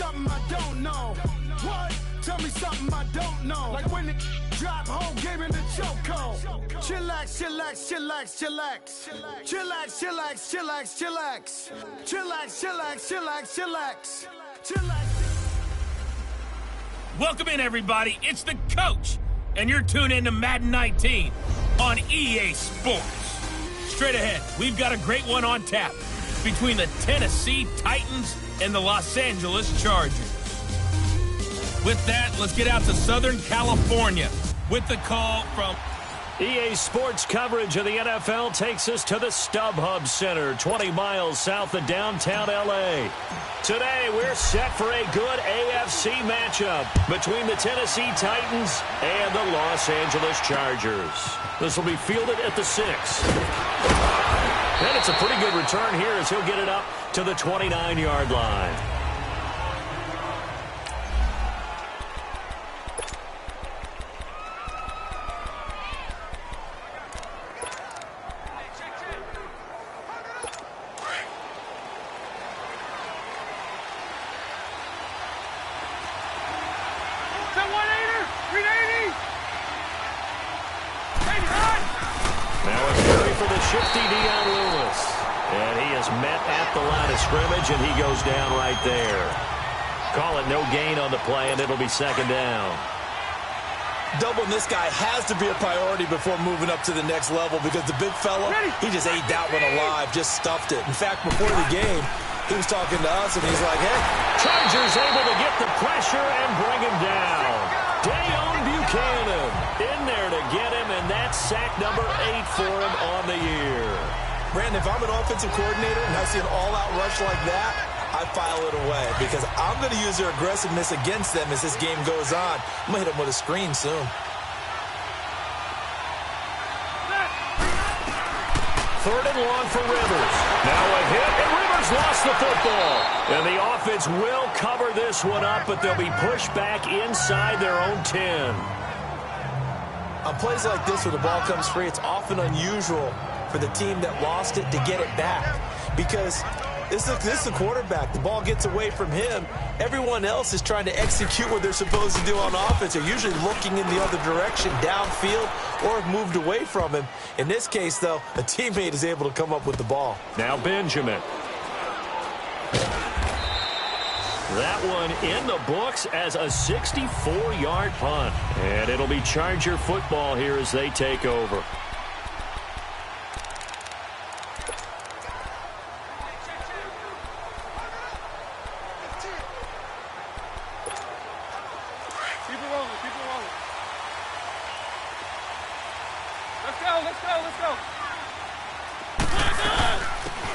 something I don't know. What? Tell me something I don't know. Like when the drop home, gave me the chokehold. Chillax, chillax, chillax, chillax. Chillax, chillax, chillax, chillax. Chillax, chillax, chillax, chillax. Chillax. Welcome in, everybody. It's the coach, and you're tuned in to Madden 19 on EA Sports. Straight ahead, we've got a great one on tap between the Tennessee Titans and the Los Angeles Chargers. With that, let's get out to Southern California with the call from EA Sports coverage of the NFL takes us to the StubHub Center, 20 miles south of downtown L.A. Today, we're set for a good AFC matchup between the Tennessee Titans and the Los Angeles Chargers. This will be fielded at the 6. And it's a pretty good return here as he'll get it up to the 29-yard line. And he goes down right there. Call it no gain on the play, and it'll be second down. Doubling this guy has to be a priority before moving up to the next level because the big fella, he just ate that one alive, just stuffed it. In fact, before the game, he was talking to us, and he's like, hey. Chargers able to get the pressure and bring him down. Dayon Buchanan in there to get him, and that's sack number 8 for him on the year. Brandon, if I'm an offensive coordinator and I see an all-out rush like that, I file it away because I'm going to use their aggressiveness against them as this game goes on. I'm going to hit them with a screen soon. Third and long for Rivers. Now a hit, and Rivers lost the football. And the offense will cover this one up, but they'll be pushed back inside their own 10. On plays like this where the ball comes free, it's often unusual for the team that lost it to get it back because this is the quarterback. The ball gets away from him. Everyone else is trying to execute what they're supposed to do on offense. They're usually looking in the other direction, downfield, or have moved away from him. In this case, though, a teammate is able to come up with the ball. Now Benjamin. That one in the books as a 64-yard punt. And it'll be Charger football here as they take over.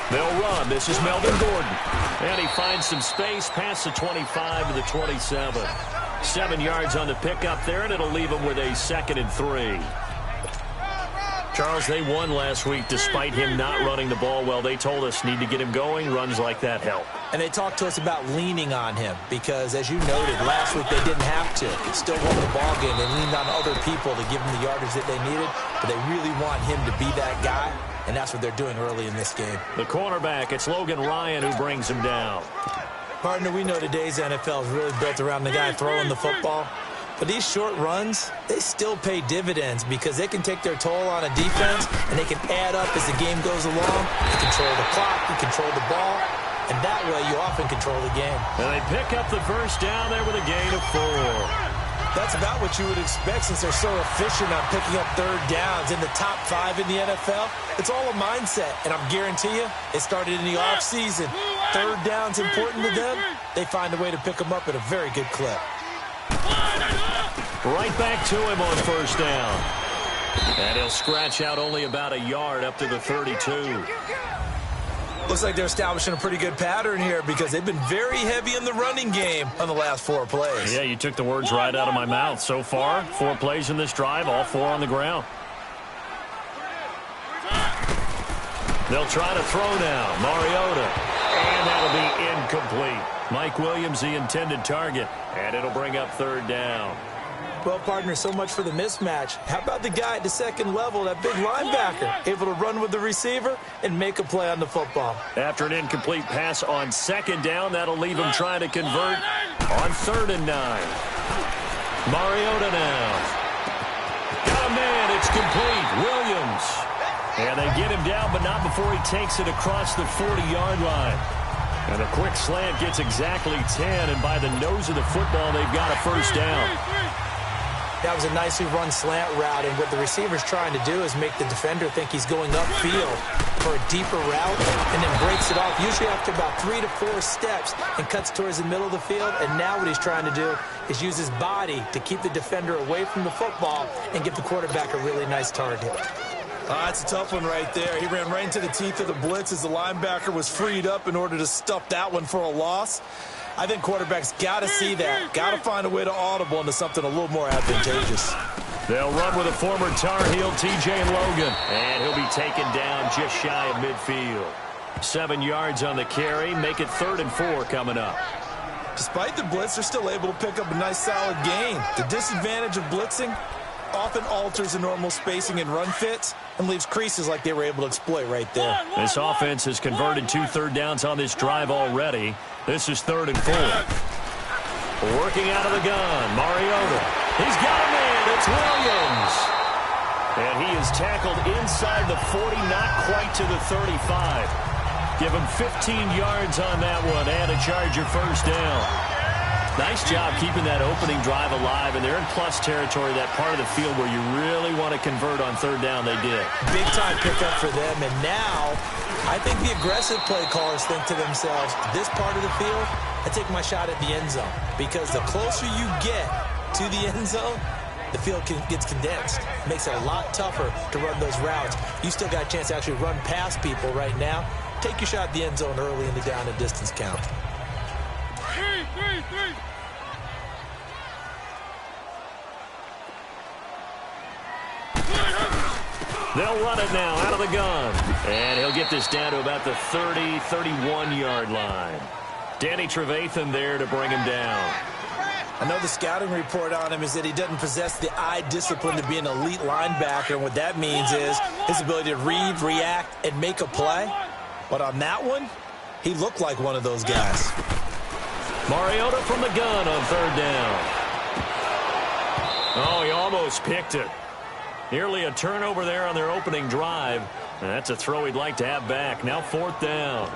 They'll run. This is Melvin Gordon. And he finds some space past the 25 to the 27. 7 yards on the pickup there, and it'll leave him with a 2nd and 3. Charles, they won last week despite him not running the ball well. They told us need to get him going. Runs like that help. And they talked to us about leaning on him because, as you noted, last week they didn't have to. They still won the ball game. They leaned on other people to give them the yardage that they needed, but they really want him to be that guy, and that's what they're doing early in this game. The cornerback, it's Logan Ryan who brings him down. Partner, we know today's NFL is really built around the guy throwing the football. But these short runs, they still pay dividends because they can take their toll on a defense, and they can add up as the game goes along. You control the clock, you control the ball, and that way you often control the game. And they pick up the first down there with a gain of 4. That's about what you would expect since they're so efficient on picking up third downs. In the top 5 in the NFL, it's all a mindset. And I'm guarantee you, it started in the offseason. Third down's important to them. They find a way to pick them up at a very good clip. Right back to him on first down. And he'll scratch out only about a yard up to the 32. Looks like they're establishing a pretty good pattern here because they've been very heavy in the running game on the last 4 plays. Yeah, you took the words right out of my mouth. So far, 4 plays in this drive, all 4 on the ground. They'll try to throw now. Mariota. And that'll be incomplete. Mike Williams, the intended target. And it'll bring up third down. Well, partner, so much for the mismatch. How about the guy at the second level, that big linebacker, able to run with the receiver and make a play on the football? After an incomplete pass on second down, that'll leave him trying to convert on 3rd and 9. Mariota now. Got a man. It's complete. Williams. And they get him down, but not before he takes it across the 40-yard line. And a quick slant gets exactly 10, and by the nose of the football, they've got a first down. That was a nicely run slant route, and what the receiver's trying to do is make the defender think he's going upfield for a deeper route and then breaks it off, usually after about 3 to 4 steps, and cuts towards the middle of the field. And now what he's trying to do is use his body to keep the defender away from the football and give the quarterback a really nice target. That's a tough one right there. He ran right into the teeth of the blitz as the linebacker was freed up in order to stuff that one for a loss. I think quarterbacks got to see that. Got to find a way to audible into something a little more advantageous. They'll run with a former Tar Heel, T.J. Logan. And he'll be taken down just shy of midfield. 7 yards on the carry. Make it 3rd and 4 coming up. Despite the blitz, they're still able to pick up a nice solid gain. The disadvantage of blitzing often alters the normal spacing and run fits and leaves creases like they were able to exploit right there. This offense has converted 2 third downs on this drive already. This is 3rd and 4. Working out of the gun, Mariota. He's got a man. It's Williams. And he is tackled inside the 40, not quite to the 35. Give him 15 yards on that one and a Charger first down. Nice job keeping that opening drive alive, and they're in plus territory, that part of the field where you really want to convert on 3rd down. They did. Big-time pickup for them, and now I think the aggressive play callers think to themselves, this part of the field, I take my shot at the end zone, because the closer you get to the end zone, the field gets condensed. Makes it a lot tougher to run those routes. You still got a chance to actually run past people right now. Take your shot at the end zone early in the down and distance count. They'll run it now out of the gun. And he'll get this down to about the 30, 31-yard line. Danny Trevathan there to bring him down. I know the scouting report on him is that he doesn't possess the eye discipline to be an elite linebacker, and what that means is his ability to read, react, and make a play. But on that one, he looked like one of those guys. Mariota from the gun on 3rd down. Oh, he almost picked it. Nearly a turnover there on their opening drive. And that's a throw he'd like to have back. Now 4th down.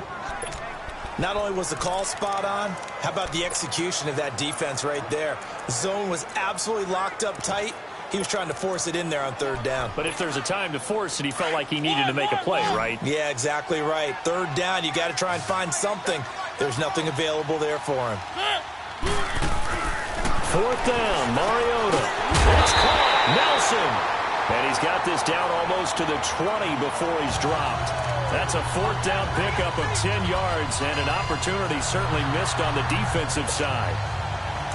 Not only was the call spot on, how about the execution of that defense right there? The zone was absolutely locked up tight. He was trying to force it in there on 3rd down. But if there's a time to force it, he felt like he needed to make a play, right? Yeah, exactly right. 3rd down, you got to try and find something. There's nothing available there for him. 4th down, Mariota. It's caught. Nelson. And he's got this down almost to the 20 before he's dropped. That's a 4th down pickup of 10 yards and an opportunity certainly missed on the defensive side.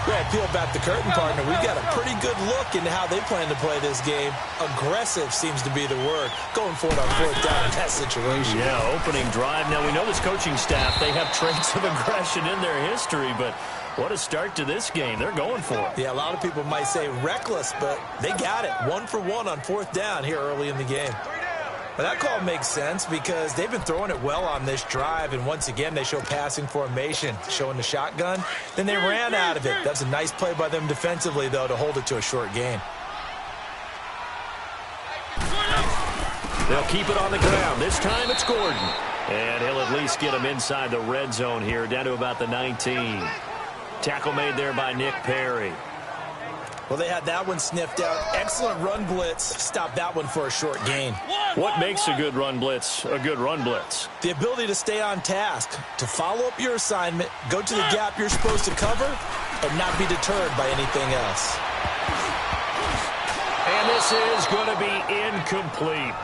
Well, peel back the curtain, partner. We've got a pretty good look into how they plan to play this game. Aggressive seems to be the word. Going for it on 4th down in that situation. Yeah, opening drive. Now, we know this coaching staff, they have traits of aggression in their history, but what a start to this game. They're going for it. Yeah, a lot of people might say reckless, but they got it. 1 for 1 on 4th down here early in the game. But that call makes sense because they've been throwing it well on this drive, and once again, they show passing formation, showing the shotgun. Then they ran out of it. That's a nice play by them defensively, though, to hold it to a short gain. They'll keep it on the ground. This time it's Gordon. And he'll at least get him inside the red zone here, down to about the 19. Tackle made there by Nick Perry. Well, they had that one sniffed out. Excellent run blitz. Stopped that one for a short gain. What makes a good run blitz a good run blitz? The ability to stay on task, to follow up your assignment, go to the gap you're supposed to cover, and not be deterred by anything else. And this is going to be incomplete.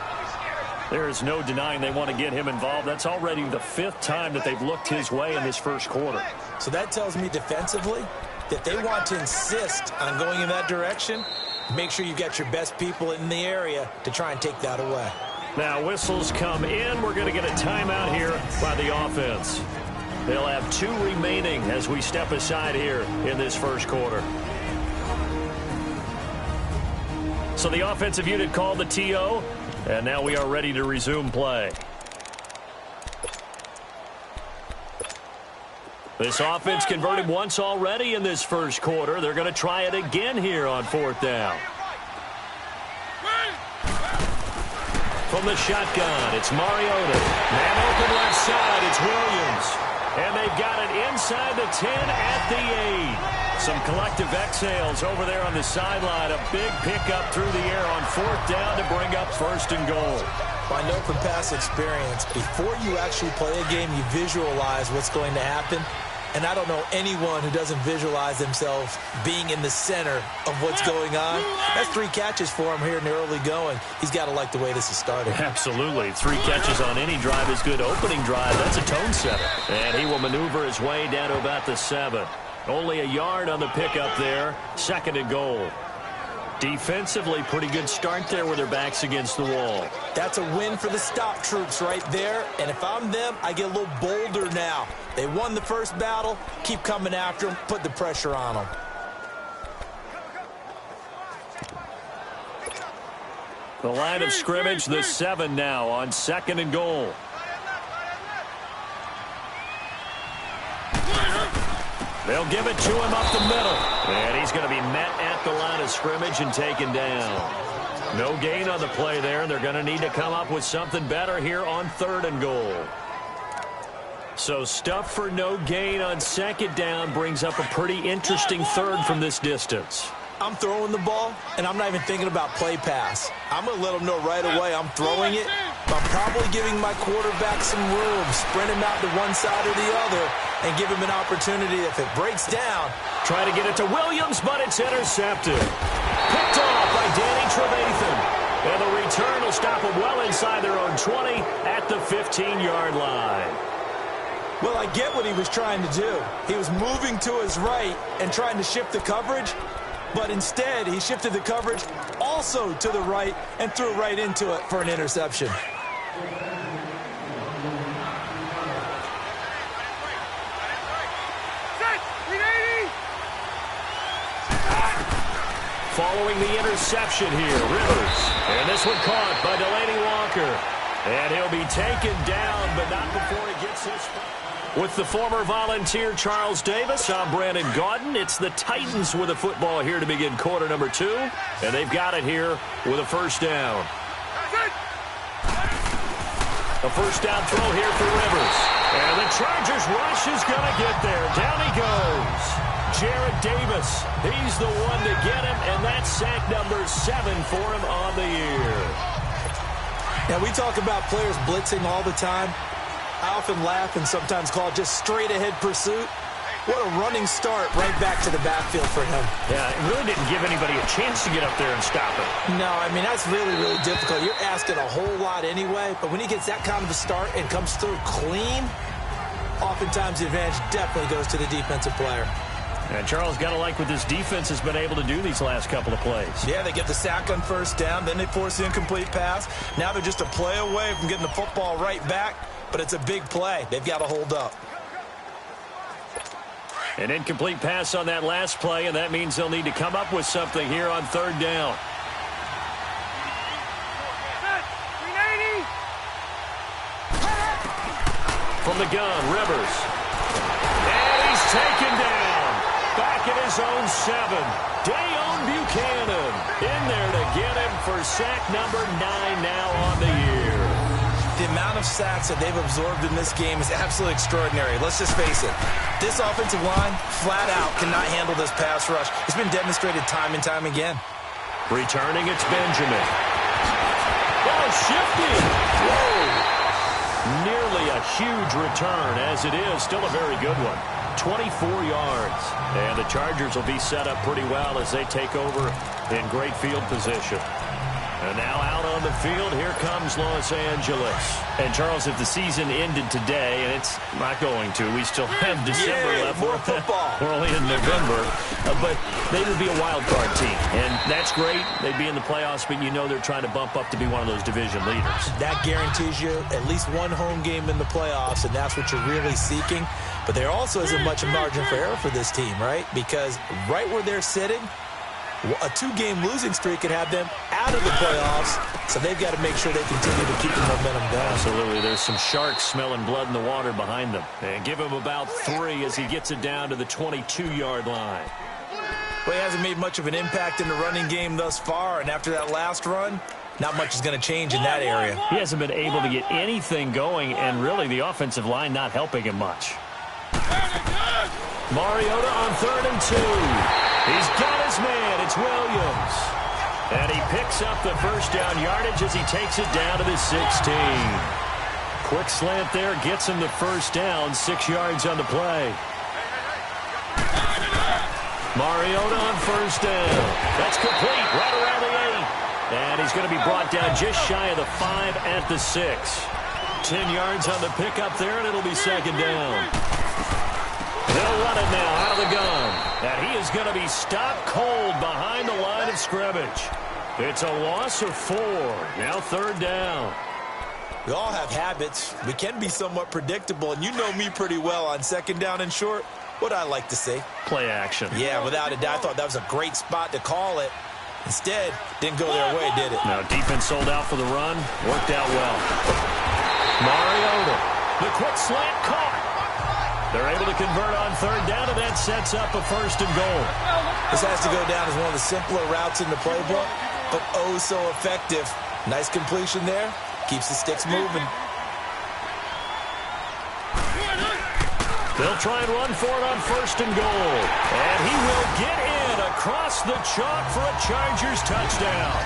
There is no denying they want to get him involved. That's already the 5th time that they've looked his way in this first quarter. So that tells me defensively that they want to insist on going in that direction. Make sure you got your best people in the area to try and take that away. Now whistles come in. We're going to get a timeout here by the offense. They'll have 2 remaining as we step aside here in this first quarter. So the offensive unit called the TO, and now we are ready to resume play. This offense converted once already in this first quarter. They're going to try it again here on 4th down. From the shotgun, it's Mariota. Man open left side, it's Williams. And they've got it inside the 10 at the 8. Some collective exhales over there on the sideline. A big pickup through the air on 4th down to bring up 1st and goal. I know from past experience, before you actually play a game, you visualize what's going to happen. And I don't know anyone who doesn't visualize themselves being in the center of what's going on. That's 3 catches for him here in the early going. He's got to like the way this is starting. Absolutely. 3 catches on any drive is good. Opening drive, that's a tone setter. And he will maneuver his way down to about the 7. Only a yard on the pickup there. 2nd and goal. Defensively, pretty good start there with their backs against the wall. That's a win for the stop troops right there. And if I'm them, I get a little bolder now. They won the first battle. Keep coming after them. Put the pressure on them. The line of scrimmage, the 7 now on 2nd and goal. They'll give it to him up the middle. And he's going to be met at the line of scrimmage and taken down. No gain on the play there, and they're going to need to come up with something better here on 3rd and goal. So stuff for no gain on 2nd down brings up a pretty interesting 3rd from this distance. I'm throwing the ball, and I'm not even thinking about play pass. I'm going to let them know right away I'm throwing it. But I'm probably giving my quarterback some room, sprint him out to one side or the other, and give him an opportunity if it breaks down. Try to get it to Williams, but it's intercepted. Picked off by Danny Trevathan. And the return will stop them well inside their own 20 at the 15-yard line. Well, I get what he was trying to do. He was moving to his right and trying to shift the coverage, but instead he shifted the coverage also to the right and threw right into it for an interception. Following the interception here, Rivers. And this one caught by Delaney Walker. And he'll be taken down, but not before he gets his spot. With the former Volunteer Charles Davis, I'm Brandon Gaudin. It's the Titans with a football here to begin quarter number 2. And they've got it here with a 1st down. A 1st down throw here for Rivers. And the Chargers rush is going to get there. Down he goes. Jarrett Davis, he's the one to get him, and that's sack number 7 for him on the year. Now, we talk about players blitzing all the time. I often laugh and sometimes call it just straight-ahead pursuit. What a running start right back to the backfield for him. Yeah, it really didn't give anybody a chance to get up there and stop it. No, I mean, that's really, really difficult. You're asking a whole lot anyway, but when he gets that kind of a start and comes through clean, oftentimes the advantage definitely goes to the defensive player. And Charles got to like what this defense has been able to do these last couple of plays. Yeah, they get the sack on 1st down, then they force the incomplete pass. Now they're just a play away from getting the football right back, but it's a big play. They've got to hold up. An incomplete pass on that last play, and that means they'll need to come up with something here on 3rd down. From the gun, Rivers. And he's taken down. Back at his own 7. Dayon Buchanan in there to get him for sack number 9 now on the year. The amount of sacks that they've absorbed in this game is absolutely extraordinary. Let's just face it. This offensive line, flat out, cannot handle this pass rush. It's been demonstrated time and time again. Returning, it's Benjamin. Oh, shifting. Whoa. Nearly a huge return, as it is. Still a very good one. 24 yards. And the Chargers will be set up pretty well as they take over in great field position. And now out on the field, here comes Los Angeles. And, Charles, if the season ended today, and it's not going to, we still have December left. More football. We're only in November. But they would be a wild card team. And that's great. They'd be in the playoffs, but you know they're trying to bump up to be one of those division leaders. That guarantees you at least one home game in the playoffs, and that's what you're really seeking. But there also isn't much margin for error for this team, right? Because right where they're sitting, A 2-game losing streak could have them out of the playoffs, so they've got to make sure they continue to keep the momentum going. Absolutely. There's some sharks smelling blood in the water behind them. And give him about 3 as he gets it down to the 22-yard line. Well, he hasn't made much of an impact in the running game thus far, and after that last run, not much is going to change in that area. He hasn't been able to get anything going, and really the offensive line not helping him much. Mariota on 3rd and 2. He's got his man. It's Williams. And he picks up the first down yardage as he takes it down to the 16. Quick slant there gets him the first down, 6 yards on the play. Mariota on 1st down. That's complete right around the 8. And he's going to be brought down just shy of the 5 at the 6. 10 yards on the pickup there, and it'll be 2nd down. They'll run it now out of the gun. And he is going to be stopped cold behind the line of scrimmage. It's a loss of 4. Now 3rd down. We all have habits. We can be somewhat predictable, and you know me pretty well on 2nd down and short. What I like to say? Play action. Yeah, without a doubt. I thought that was a great spot to call it. Instead, didn't go their way, did it? Now defense sold out for the run. Worked out well. Mariota. The quick slant caught. They're able to convert on 3rd down, and that sets up a 1st and goal. This has to go down as one of the simpler routes in the playbook, but oh so effective. Nice completion there. Keeps the sticks moving. They'll try and run for it on 1st and goal. And he will get in across the chalk for a Chargers touchdown.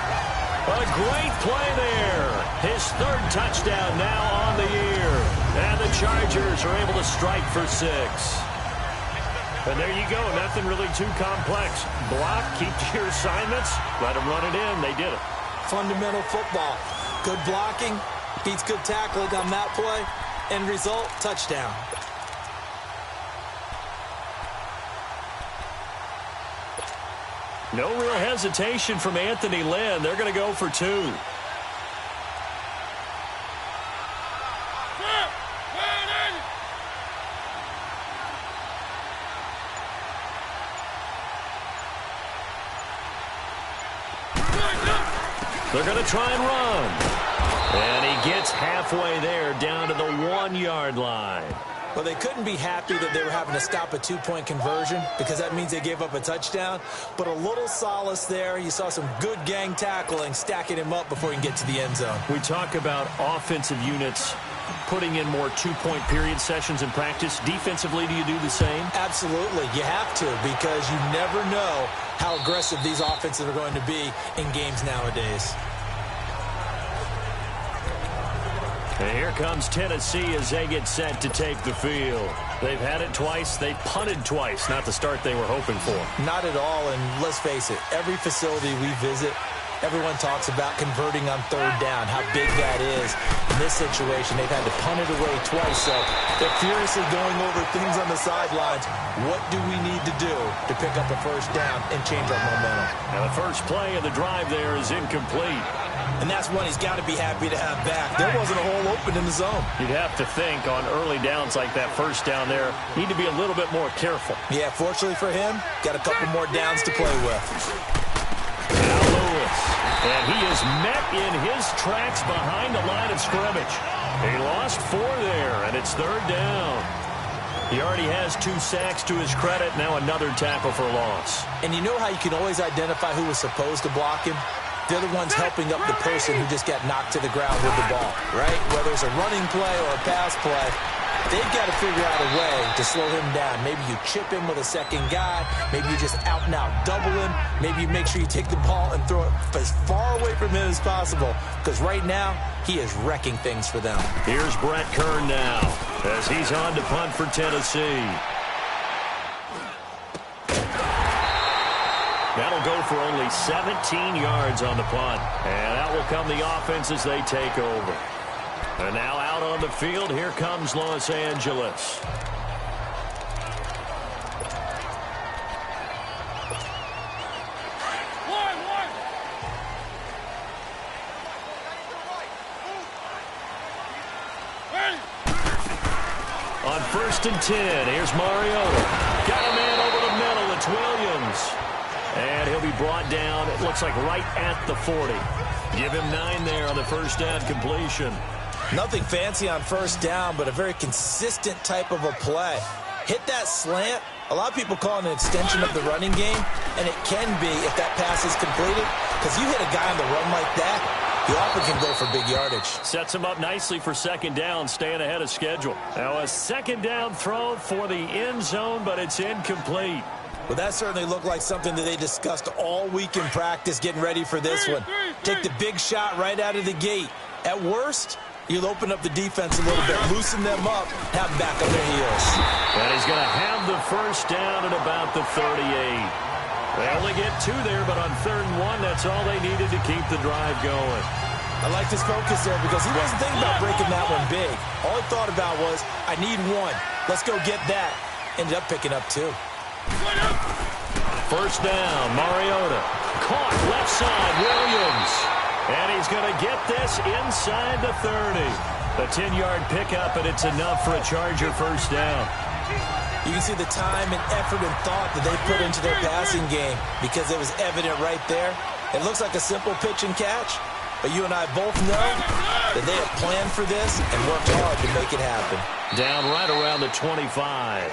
A great play there. His 3rd touchdown now on the year. And the Chargers are able to strike for 6. And there you go. Nothing really too complex. Block, keep to your assignments, let them run it in. They did it. Fundamental football. Good blocking, beats good tackling on that play. End result, touchdown. No real hesitation from Anthony Lynn. They're going to go for 2. They're going to try and run. And he gets halfway there down to the 1-yard line. Well, they couldn't be happy that they were having to stop a 2-point conversion because that means they gave up a touchdown. But a little solace there. You saw some good gang tackling, stacking him up before he can get to the end zone. We talk about offensive units putting in more 2-point period sessions in practice. Defensively, do you do the same? Absolutely. You have to because you never know how aggressive these offenses are going to be in games nowadays. And here comes Tennessee as they get set to take the field. They've had it twice. They've punted twice. Not the start they were hoping for. Not at all, and let's face it, every facility we visit, everyone talks about converting on 3rd down, how big that is. In this situation, they've had to punt it away twice, so they're furiously going over things on the sidelines. What do we need to do to pick up a 1st down and change our momentum? And the first play of the drive there is incomplete. And that's one he's got to be happy to have back. There wasn't a hole open in the zone. You'd have to think on early downs like that 1st down there, need to be a little bit more careful. Yeah, fortunately for him, got a couple more downs to play with. Now Lewis. And he is met in his tracks behind the line of scrimmage. He lost 4 there, and it's 3rd down. He already has 2 sacks to his credit. Now another tackle for loss. And you know how you can always identify who was supposed to block him? They're the ones helping up the person who just got knocked to the ground with the ball, right? Whether it's a running play or a pass play, they've got to figure out a way to slow him down. Maybe you chip him with a 2nd guy. Maybe you just out-and-out double him. Maybe you make sure you take the ball and throw it as far away from him as possible. Because right now, he is wrecking things for them. Here's Brett Kern now as he's on to punt for Tennessee. That'll go for only 17 yards on the punt. And that will come the offense as they take over. And now out on the field, here comes Los Angeles. On 1st and 10, here's Mariota. Got a man over the middle. It's Williams. And he'll be brought down, it looks like right at the 40. Give him 9 there on the first down completion. Nothing fancy on first down, but a very consistent type of a play. Hit that slant. A lot of people call it an extension of the running game, and it can be if that pass is completed, because you hit a guy on the run like that, he often can go for big yardage. Sets him up nicely for second down, staying ahead of schedule. Now a second down throw for the end zone, but it's incomplete. Well, that certainly looked like something that they discussed all week in practice, getting ready for this one. Take the big shot right out of the gate. At worst, you'll open up the defense a little bit, loosen them up, have them back on their heels. And he's going to have the first down at about the 38. They only get 2 there, but on 3rd and 1, that's all they needed to keep the drive going. I like his focus there because he wasn't thinking about breaking that one big. All he thought about was, I need 1. Let's go get that. Ended up picking up 2. First down, Mariota. Caught left side, Williams. And he's going to get this inside the 30. A 10-yard pickup, and it's enough for a Charger first down. You can see the time and effort and thought that they put into their passing game because it was evident right there. It looks like a simple pitch and catch, but you and I both know that they have planned for this and worked hard to make it happen. Down right around the 25.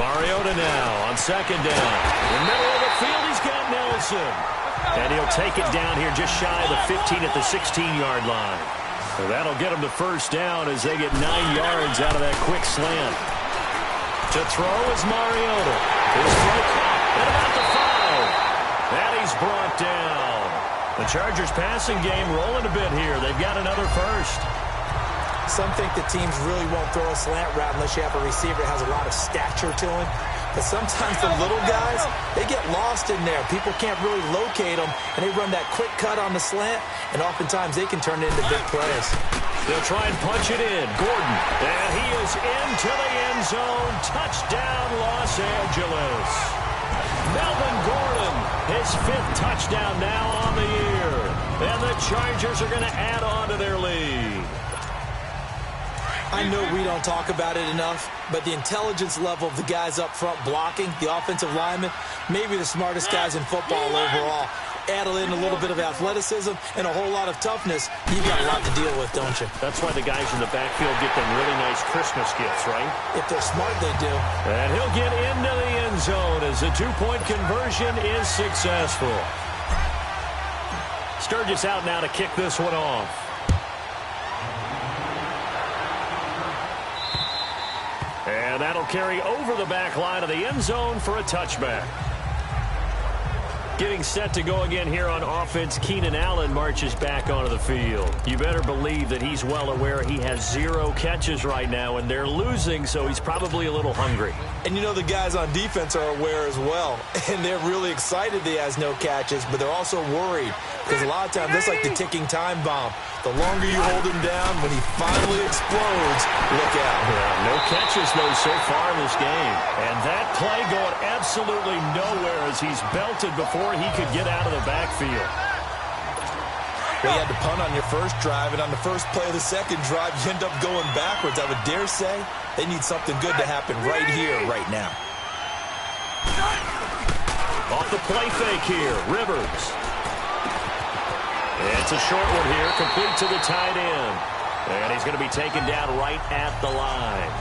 Mariota now on second down. In the middle of the field, he's got Nelson. And he'll take it down here just shy of the 15 at the 16-yard line. So that'll get him the first down as they get 9 yards out of that quick slant. To throw is Mariota. His throw caught at about the 5. And he's brought down. The Chargers passing game rolling a bit here. They've got another first. Some think the teams really won't throw a slant route unless you have a receiver that has a lot of stature to him. But sometimes the little guys, they get lost in there. People can't really locate them, and they run that quick cut on the slant, and oftentimes they can turn it into big plays. They'll try and punch it in. Gordon, and he is into the end zone. Touchdown, Los Angeles. Melvin Gordon, his 5th touchdown now on the year. And the Chargers are going to add on to their lead. I know we don't talk about it enough, but the intelligence level of the guys up front blocking, the offensive linemen, maybe the smartest guys in football overall. Add in a little bit of athleticism and a whole lot of toughness, you've got a lot to deal with, don't you? That's why the guys in the backfield get them really nice Christmas gifts, right? If they're smart, they do. And he'll get into the end zone as the 2-point conversion is successful. Sturgis out now to kick this one off. And that'll carry over the back line of the end zone for a touchback. Getting set to go again here on offense, Keenan Allen marches back onto the field. You better believe that he's well aware he has 0 catches right now, and they're losing, so he's probably a little hungry. And you know the guys on defense are aware as well, and they're really excited that he has no catches, but they're also worried because a lot of times that's like the ticking time bomb. The longer you hold him down, when he finally explodes, look out. Yeah, no catches, though, so far in this game. And that play going absolutely nowhere as he's belted before he could get out of the backfield. Well, you had to punt on your first drive, and on the first play of the second drive, you end up going backwards. I would dare say they need something good to happen right here, right now. Off the play fake here, Rivers. It's a short one here, complete to the tight end. And he's going to be taken down right at the line.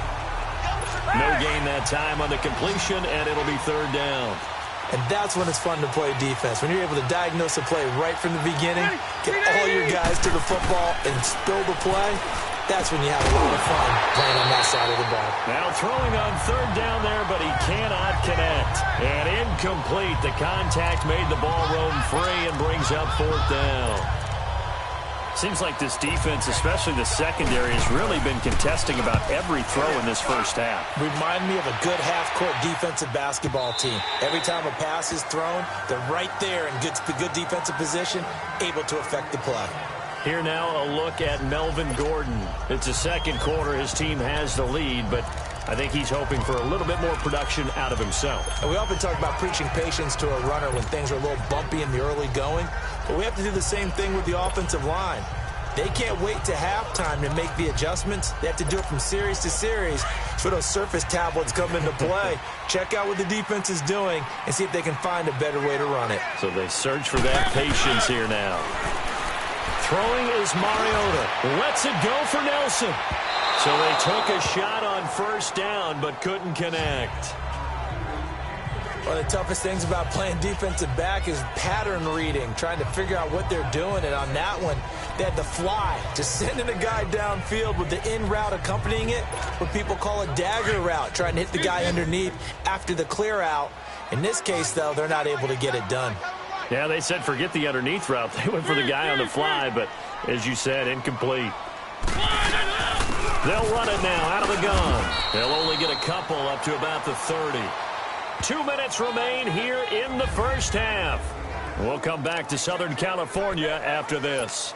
No gain that time on the completion, and it'll be 3rd down. And that's when it's fun to play defense. When you're able to diagnose a play right from the beginning, get all your guys to the football and spill the play, that's when you have a lot of fun playing on that side of the ball. Now throwing on 3rd down there, but he cannot connect. And incomplete. The contact made the ball roam free and brings up 4th down. Seems like this defense, especially the secondary, has really been contesting about every throw in this first half. Remind me of a good half-court defensive basketball team. Every time a pass is thrown, they're right there in good defensive position, able to affect the play. Here now a look at Melvin Gordon. It's the second quarter. His team has the lead, but I think he's hoping for a little bit more production out of himself. And we often talk about preaching patience to a runner when things are a little bumpy in the early going, but we have to do the same thing with the offensive line. They can't wait to halftime to make the adjustments. They have to do it from series to series for those surface tablets come into play. Check out what the defense is doing and see if they can find a better way to run it. So they search for that patience here now. Throwing is Mariota. Lets it go for Nelson. So they took a shot on first down but couldn't connect. One of the toughest things about playing defensive back is pattern reading, trying to figure out what they're doing. And on that one, they had the fly, just sending a guy downfield with the in route accompanying it, what people call a dagger route, trying to hit the guy underneath after the clear out. In this case, though, they're not able to get it done. Yeah, they said forget the underneath route. They went for the guy on the fly, but as you said, incomplete. They'll run it now out of the gun. They'll only get a couple up to about the 30. 2 minutes remain here in the first half. We'll come back to Southern California after this.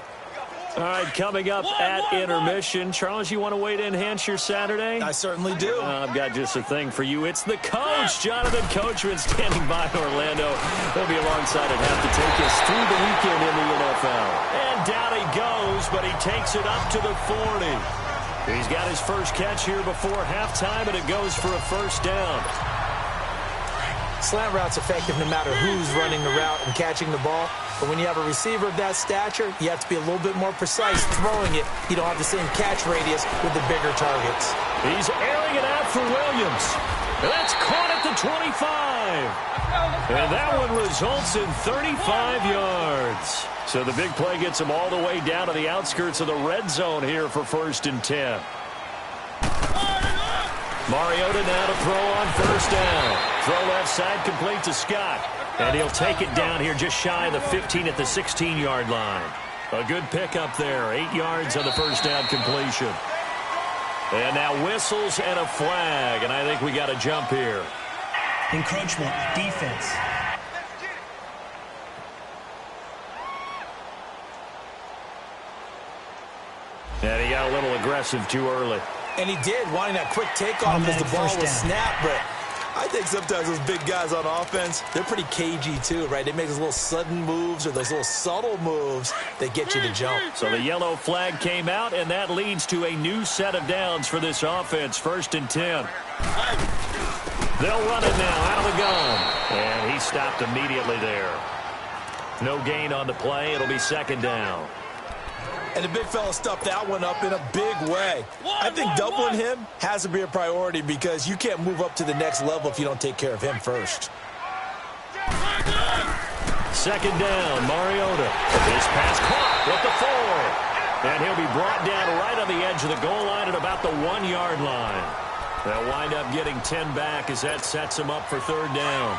All right, coming up at intermission. Charles, you want to wait to enhance your Saturday? I certainly do. I've got just a thing for you. It's the coach, Jonathan Coachman, standing by Orlando. He'll be alongside and have to take us through the weekend in the NFL. And down he goes, but he takes it up to the 40. He's got his first catch here before halftime, and it goes for a first down. Slant route's effective no matter who's running the route and catching the ball. But when you have a receiver of that stature, you have to be a little bit more precise throwing it. You don't have the same catch radius with the bigger targets. He's airing it out for Williams. And that's caught at the 25. And that one results in 35 yards. So the big play gets him all the way down to the outskirts of the red zone here for 1st and 10. Mariota now to throw on first down. Throw left side complete to Scott. And he'll take it down here just shy of the 15 at the 16-yard line. A good pickup there. 8 yards on the first down completion. And now whistles and a flag. And I think we got a jump here. Encroachment, defense. And he got a little aggressive too early. And he did, wanting that quick takeoff as the ball was snapped. But I think sometimes those big guys on offense, they're pretty cagey too, right? They make those little sudden moves or those little subtle moves that get you to jump. So the yellow flag came out, and that leads to a new set of downs for this offense. 1st and 10. They'll run it now out of the gun. And he stopped immediately there. No gain on the play. It'll be 2nd down. And the big fella stuffed that one up in a big way. I think doubling him has to be a priority because you can't move up to the next level if you don't take care of him first. 2nd down, Mariota. His pass caught with the 4. And he'll be brought down right on the edge of the goal line at about the 1-yard line. They'll wind up getting 10 back as that sets him up for 3rd down.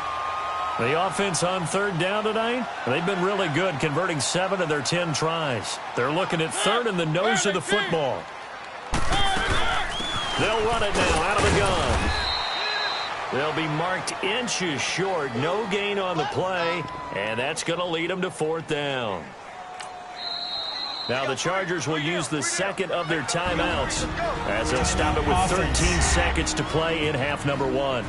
The offense on 3rd down tonight, they've been really good, converting 7 of their 10 tries. They're looking at 3rd in the nose of the football. They'll run it now out of the gun. They'll be marked inches short. No gain on the play, and that's going to lead them to 4th down. Now the Chargers will use the 2nd of their timeouts as they'll stop it with 13 seconds to play in half number 1.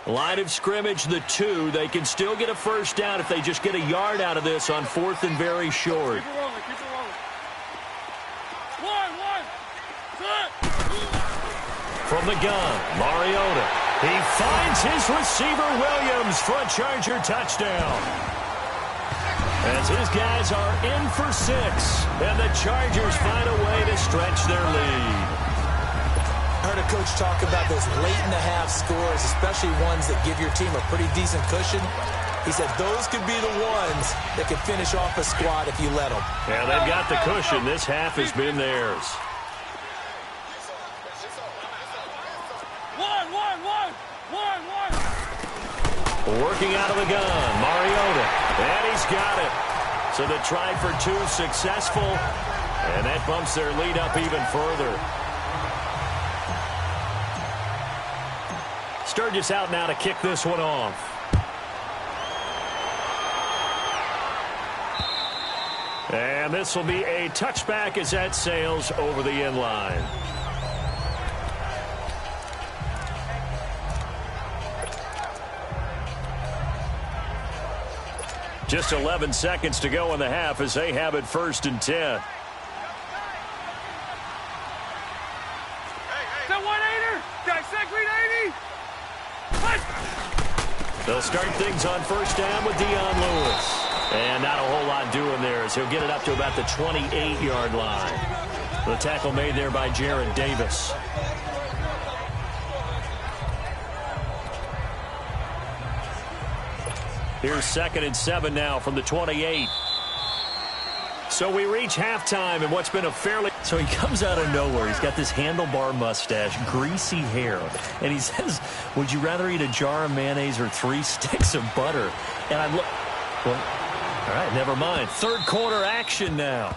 Line of scrimmage, the 2. They can still get a first down if they just get a yard out of this on 4th and very short. Keep it rolling, keep it rolling. One. From the gun, Mariota. He finds his receiver, Williams, for a Charger touchdown. As his guys are in for 6, and the Chargers find a way to stretch their lead. I heard a coach talk about those late-in-the-half scores, especially ones that give your team a pretty decent cushion. He said those could be the ones that could finish off a squad if you let them. Yeah, they've got the cushion. This half has been theirs. Working out of the gun, Mariota. And he's got it. So the try for 2 successful, and that bumps their lead up even further. Sturgis out now to kick this one off. And this will be a touchback as that sails over the end line. Just 11 seconds to go in the half as they have it 1st and 10. They'll start things on 1st down with Dion Lewis. And not a whole lot doing there as he'll get it up to about the 28-yard line. The tackle made there by Jared Davis. Here's 2nd and 7 now from the 28. So we reach halftime in what's been a fairly... So he comes out of nowhere. He's got this handlebar mustache, greasy hair. And he says, would you rather eat a jar of mayonnaise or 3 sticks of butter? And I'm look... Well, all right, never mind. 3rd quarter action now.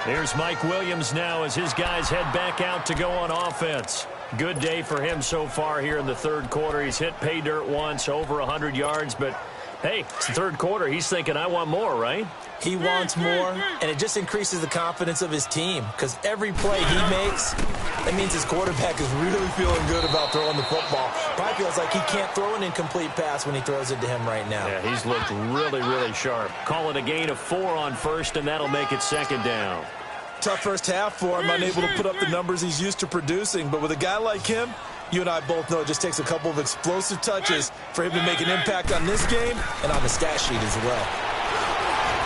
Here's Mike Williams now as his guys head back out to go on offense. Good day for him so far here in the 3rd quarter. He's hit pay dirt once, over 100 yards, but hey, it's the 3rd quarter. He's thinking, I want more, right? He wants more, and it just increases the confidence of his team because every play he makes, that means his quarterback is really feeling good about throwing the football. Probably feels like he can't throw an incomplete pass when he throws it to him right now. Yeah, he's looked really, really sharp. Call it a gain of 4 on 1st, and that'll make it 2nd down. Tough first half for him, unable to put up the numbers he's used to producing. But with a guy like him, you and I both know it just takes a couple of explosive touches for him to make an impact on this game and on the stat sheet as well.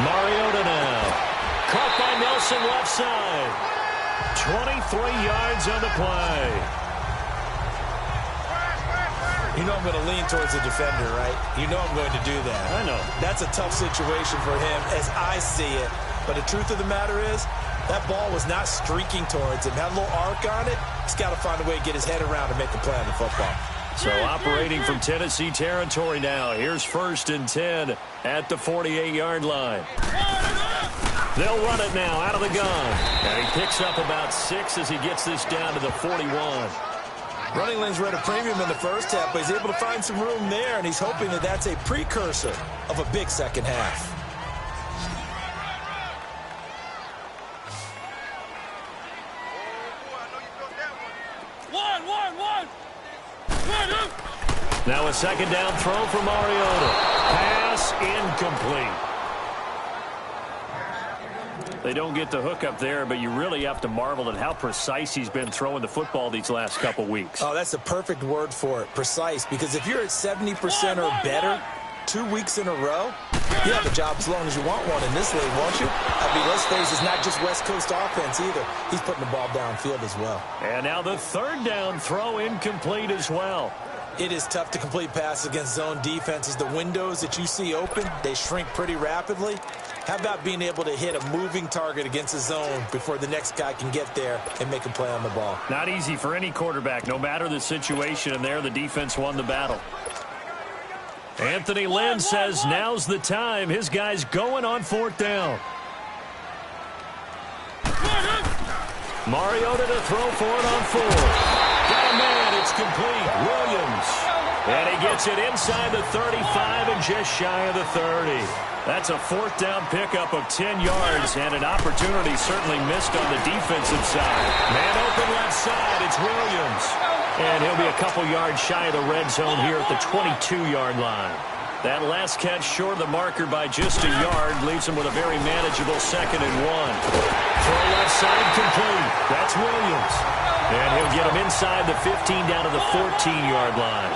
Mariota now. Caught by Nelson left side. 23 yards on the play. You know I'm going to lean towards the defender, right? You know I'm going to do that. I know. That's a tough situation for him as I see it. But the truth of the matter is, that ball was not streaking towards him. Had a little arc on it. He's got to find a way to get his head around and make a play on the football. So operating from Tennessee territory now. Here's 1st and 10 at the 48-yard line. They'll run it now out of the gun. And he picks up about 6 as he gets this down to the 41. Running lanes were at a premium in the first half, but he's able to find some room there, and he's hoping that that's a precursor of a big second half. Now a 2nd down throw for Mariota. Pass incomplete. They don't get the hook up there, but you really have to marvel at how precise he's been throwing the football these last couple weeks. Oh, that's the perfect word for it, precise, because if you're at 70% or better 2 weeks in a row, you have a job as long as you want one in this league, won't you? I mean, let's face it, it's not just West Coast offense either. He's putting the ball downfield as well. And now the 3rd down throw incomplete as well. It is tough to complete passes against zone defenses. The windows that you see open, they shrink pretty rapidly. How about being able to hit a moving target against a zone before the next guy can get there and make a play on the ball? Not easy for any quarterback, no matter the situation, and there the defense won the battle. Anthony Lynn says now's the time. His guy's going on 4th down. Mariota to throw for it on 4th. Got a man, it's complete. Williams. And he gets it inside the 35 and just shy of the 30. That's a 4th down pickup of 10 yards and an opportunity certainly missed on the defensive side. Man open left side, it's Williams. And he'll be a couple yards shy of the red zone here at the 22-yard line. That last catch short of the marker by just a yard leaves him with a very manageable 2nd and 1. Throw left side complete. That's Williams. And he'll get him inside the 15 down to the 14-yard line.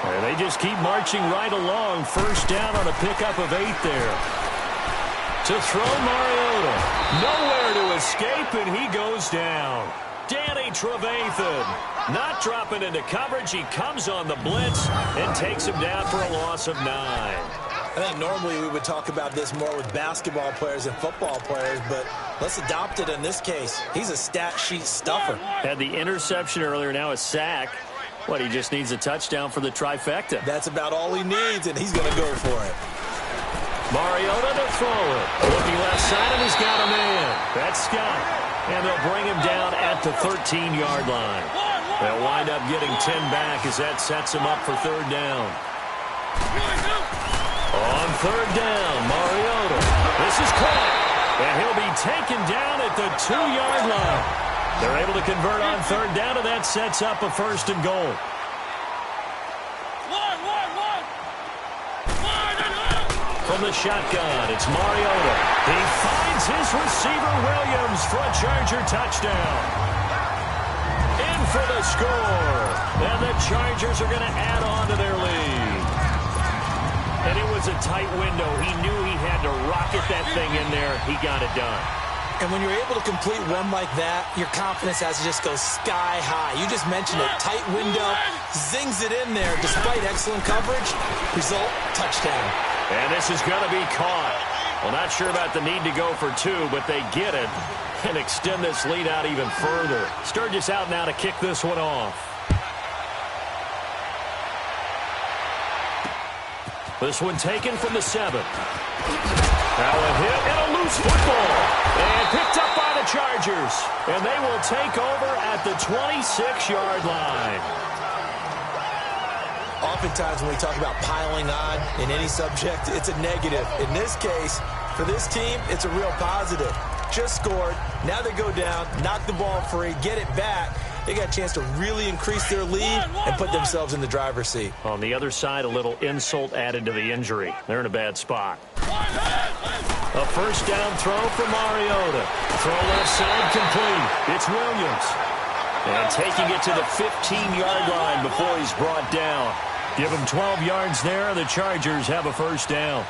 And they just keep marching right along. 1st down on a pickup of 8 there. To throw Mariota. Nowhere to escape, and he goes down. Danny Trevathan not dropping into coverage. He comes on the blitz and takes him down for a loss of 9. I think normally we would talk about this more with basketball players and football players, but let's adopt it in this case. He's a stat sheet stuffer. Had the interception earlier, now a sack. What, he just needs a touchdown for the trifecta. That's about all he needs, and he's going to go for it. Mariota to throw it. Looking left side, and he's got a man. That's Scott. And they'll bring him down at the 13-yard line. They'll wind up getting 10 back as that sets him up for third down. On third down, Mariota. This is caught. And he'll be taken down at the 2-yard line. They're able to convert on third down, and that sets up a first and goal. From the shotgun, it's Mariota. He finds his receiver, Williams, for a Charger touchdown. In for the score. And the Chargers are going to add on to their lead. And it was a tight window. He knew he had to rocket that thing in there. He got it done. And when you're able to complete one like that, your confidence has to just go sky high. You just mentioned it. Tight window, zings it in there despite excellent coverage. Result, touchdown. And this is going to be caught. Well, not sure about the need to go for two, but they get it and extend this lead out even further. Sturgis out now to kick this one off. This one taken from the 7. Now a hit and a loose football. And picked up by the Chargers. And they will take over at the 26-yard line. Oftentimes when we talk about piling on in any subject, it's a negative. In this case, for this team, it's a real positive. Just scored. Now they go down, knock the ball free, get it back. They got a chance to really increase their lead and put themselves in the driver's seat. On the other side, a little insult added to the injury. They're in a bad spot. A first down throw for Mariota. Throw left side complete. It's Williams. And taking it to the 15-yard line before he's brought down. Give him 12 yards there. The Chargers have a first down.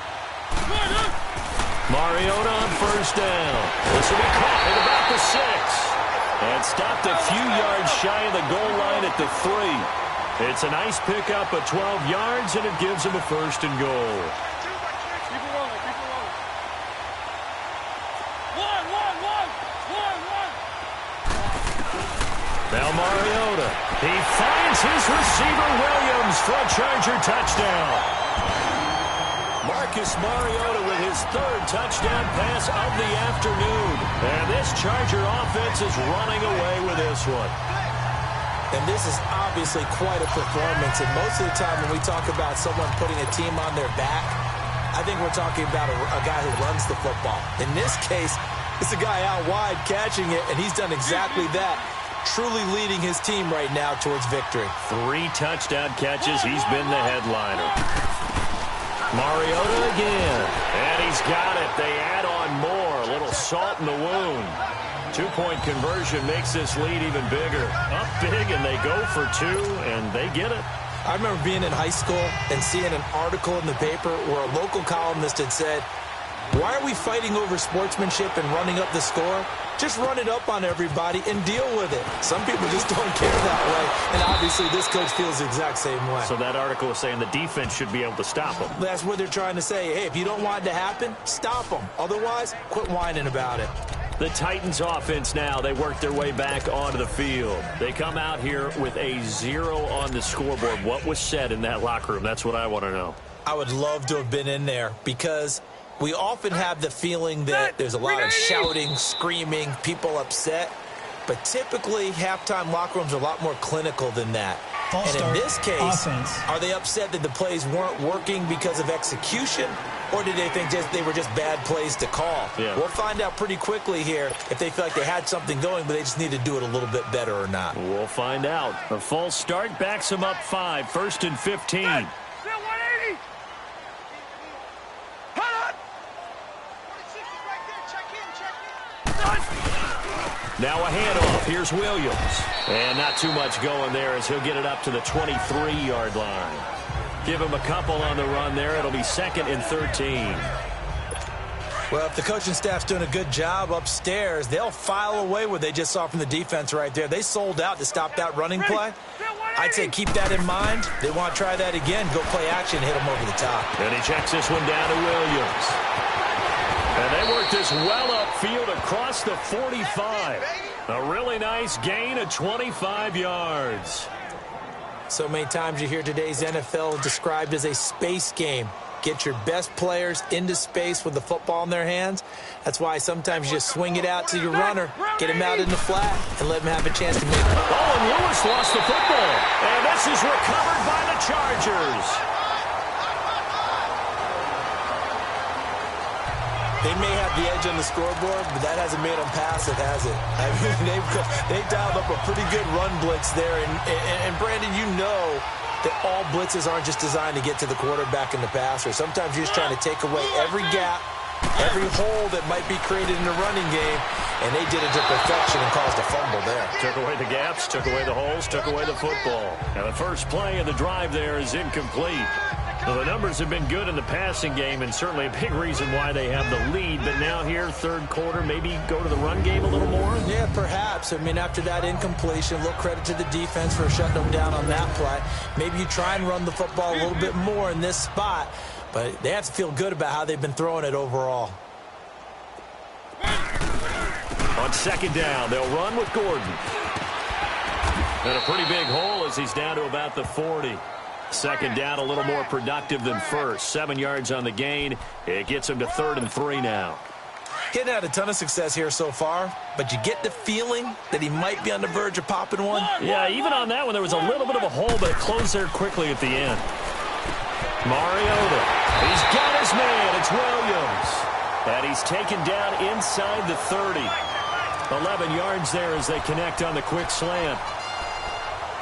Mariota on first down. This will be caught at about the 6. And stopped a few yards shy of the goal line at the 3. It's a nice pickup of 12 yards, and it gives him a first and goal. Now Mariota. He finds his receiver, Williams, for a Charger touchdown. Marcus Mariota with his third touchdown pass of the afternoon. And this Charger offense is running away with this one. And this is obviously quite a performance. And most of the time when we talk about someone putting a team on their back, I think we're talking about a guy who runs the football. In this case, it's a guy out wide catching it, and he's done exactly that. Truly leading his team right now towards victory. 3 touchdown catches. He's been the headliner. Mariota again. And he's got it. They add on more. A little salt in the wound. 2-point conversion makes this lead even bigger. Up big, and they go for 2, and they get it. I remember being in high school and seeing an article in the paper where a local columnist had said, "Why are we fighting over sportsmanship and running up the score? Just run it up on everybody and deal with it." Some people just don't care that way, and obviously this coach feels the exact same way. So that article was saying the defense should be able to stop them. That's what they're trying to say. Hey, if you don't want it to happen, stop them. Otherwise, quit whining about it. The Titans offense now, they work their way back onto the field. They come out here with a 0 on the scoreboard. What was said in that locker room? That's what I want to know. I would love to have been in there because we often have the feeling that there's a lot of shouting, screaming, people upset. But typically, halftime locker rooms are a lot more clinical than that. And in this case, are they upset that the plays weren't working because of execution? Or did they think they were just bad plays to call? Yeah. We'll find out pretty quickly here if they feel like they had something going, but they just need to do it a little bit better or not. We'll find out. A false start backs them up 5, 1st and 15. Now a handoff. Here's Williams. And not too much going there as he'll get it up to the 23-yard line. Give him a couple on the run there. It'll be 2nd and 13. Well, if the coaching staff's doing a good job upstairs, they'll file away what they just saw from the defense right there. They sold out to stop that running play. I'd say keep that in mind. They want to try that again. Go play action, hit them over the top. And he checks this one down to Williams. And they work this well upfield across the 45. A really nice gain of 25 yards. So many times you hear today's NFL described as a space game. Get your best players into space with the football in their hands. That's why sometimes you just swing it out to your runner, get him out in the flat, and let him have a chance to make it. Oh, and Lewis lost the football. And this is recovered by the Chargers. They may have the edge on the scoreboard, but that hasn't made them pass it, has it? I mean, they've dialed up a pretty good run blitz there. And Brandon, you know that all blitzes aren't just designed to get to the quarterback and the passer. Sometimes you're just trying to take away every gap, every hole that might be created in the running game, and they did it to perfection and caused a fumble there. Took away the gaps, took away the holes, took away the football. And the first play of the drive there is incomplete. Well, the numbers have been good in the passing game, and certainly a big reason why they have the lead. But now here, third quarter, maybe go to the run game a little more? Yeah, perhaps. I mean, after that incompletion, a little credit to the defense for shutting them down on that play. Maybe you try and run the football a little bit more in this spot, but they have to feel good about how they've been throwing it overall. On second down, they'll run with Gordon. And a pretty big hole as he's down to about the 40. Second down, a little more productive than first. 7 yards on the gain. It gets him to 3rd and 3 now. He hadn't had a ton of success here so far, but you get the feeling that he might be on the verge of popping one. Yeah, even on that one, there was a little bit of a hole, but it closed there quickly at the end. Mariota. He's got his man. It's Williams. And he's taken down inside the 30. 11 yards there as they connect on the quick slant.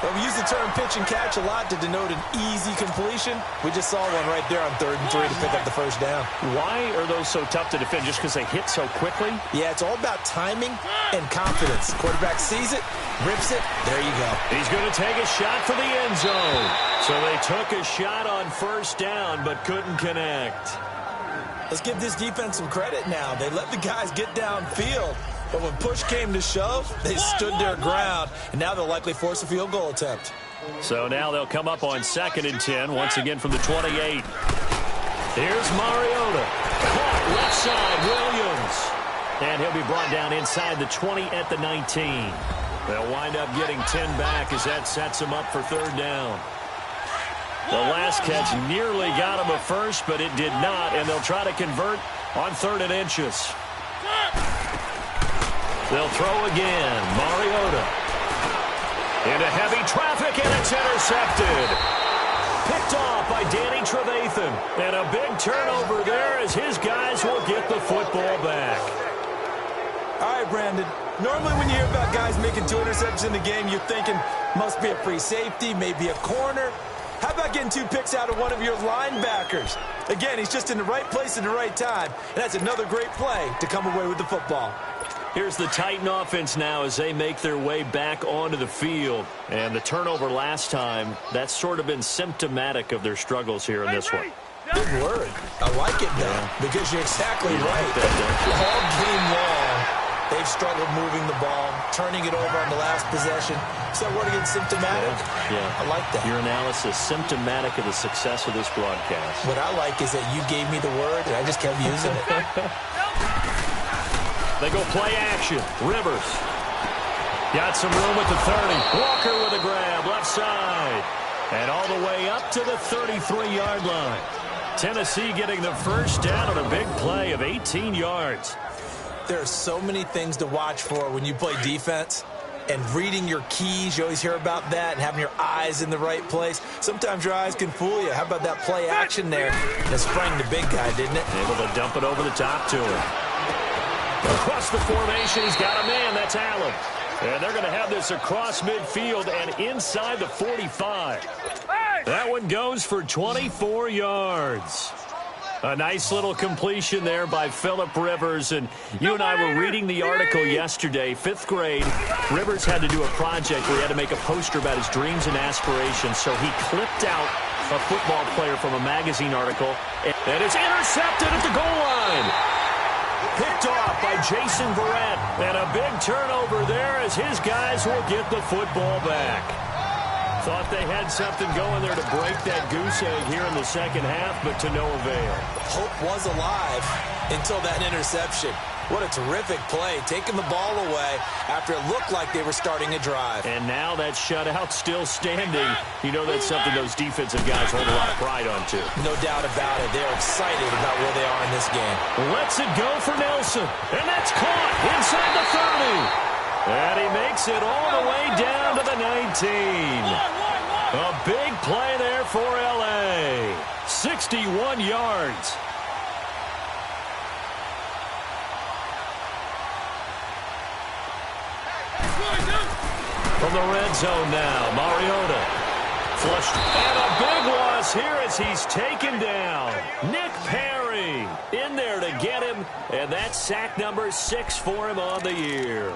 Well, we use the term pitch and catch a lot to denote an easy completion. We just saw one right there on 3rd and 3 to pick up the first down. Why are those so tough to defend? Just because they hit so quickly? Yeah, it's all about timing and confidence. Quarterback sees it, rips it, there you go. He's going to take a shot for the end zone. So they took a shot on first down but couldn't connect. Let's give this defense some credit now. They let the guys get downfield. But when push came to shove, they stood their ground, and now they'll likely force a field goal attempt. So now they'll come up on 2nd and 10, once again from the 28. Here's Mariota. Caught left side, Williams. And he'll be brought down inside the 20 at the 19. They'll wind up getting 10 back as that sets them up for 3rd down. The last catch nearly got him a first, but it did not, and they'll try to convert on 3rd and inches. They'll throw again. Mariota. Into heavy traffic, and it's intercepted. Picked off by Danny Trevathan. And a big turnover there as his guys will get the football back. All right, Brandon. Normally when you hear about guys making 2 interceptions in the game, you're thinking must be a free safety, maybe a corner. How about getting 2 picks out of one of your linebackers? Again, he's just in the right place at the right time. And that's another great play to come away with the football. Here's the Titan offense now as they make their way back onto the field. And the turnover last time, that's sort of been symptomatic of their struggles here in this one. Good word. I like it now because you're exactly right. All game long, they've struggled moving the ball, turning it over on the last possession. Is that word again, symptomatic? Yeah. I like that. Your analysis, symptomatic of the success of this broadcast. What I like is that you gave me the word and I just kept using it. They go play action. Rivers. Got some room at the 30. Walker with a grab, left side. And all the way up to the 33-yard line. Tennessee getting the first down on a big play of 18 yards. There are so many things to watch for when you play defense. And reading your keys, you always hear about that, and having your eyes in the right place. Sometimes your eyes can fool you. How about that play action there? That sprang the big guy, didn't it? Able to dump it over the top to him. Across the formation, he's got a man. That's Allen. And they're going to have this across midfield and inside the 45. That one goes for 24 yards. A nice little completion there by Phillip Rivers. And you and I were reading the article yesterday, 5th grade. Rivers had to do a project where he had to make a poster about his dreams and aspirations. So he clipped out a football player from a magazine article. And it's intercepted at the goal line. Picked off by Jason Verrett. And a big turnover there as his guys will get the football back. Thought they had something going there to break that goose egg here in the second half, but to no avail. Hope was alive until that interception. What a terrific play, taking the ball away after it looked like they were starting a drive. And now that shutout still standing. You know that's something those defensive guys hold a lot of pride on, too. No doubt about it. They're excited about where they are in this game. Lets it go for Nelson. And that's caught inside the 30. And he makes it all the way down to the 19. A big play there for L.A. 61 yards. From the red zone now, Mariota. Flushed. And a big loss here as he's taken down. Nick Perry in there to get him. And that's sack number 6 for him on the year.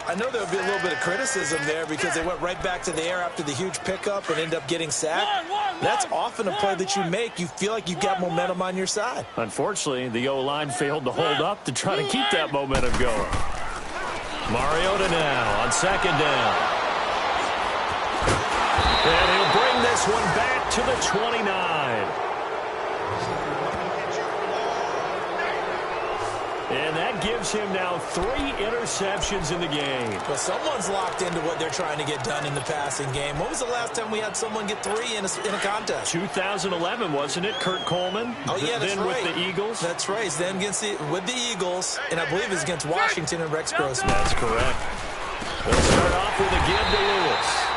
I know there'll be a little bit of criticism there because they went right back to the air after the huge pickup and end up getting sacked. That's often a play that you make. You feel like you've got momentum on your side. Unfortunately, the O-line failed to hold up to try to keep that momentum going. Mariota now on second down. And he'll bring this one back to the 29. And that gives him now 3 interceptions in the game. Well, someone's locked into what they're trying to get done in the passing game. When was the last time we had someone get 3 in a contest? 2011, wasn't it? Kurt Coleman? Oh, yeah, that's then right. with the Eagles? That's right. Then with the Eagles, and I believe it's against Washington and Rex Grossman. That's correct. They'll start off with a give to Lewis.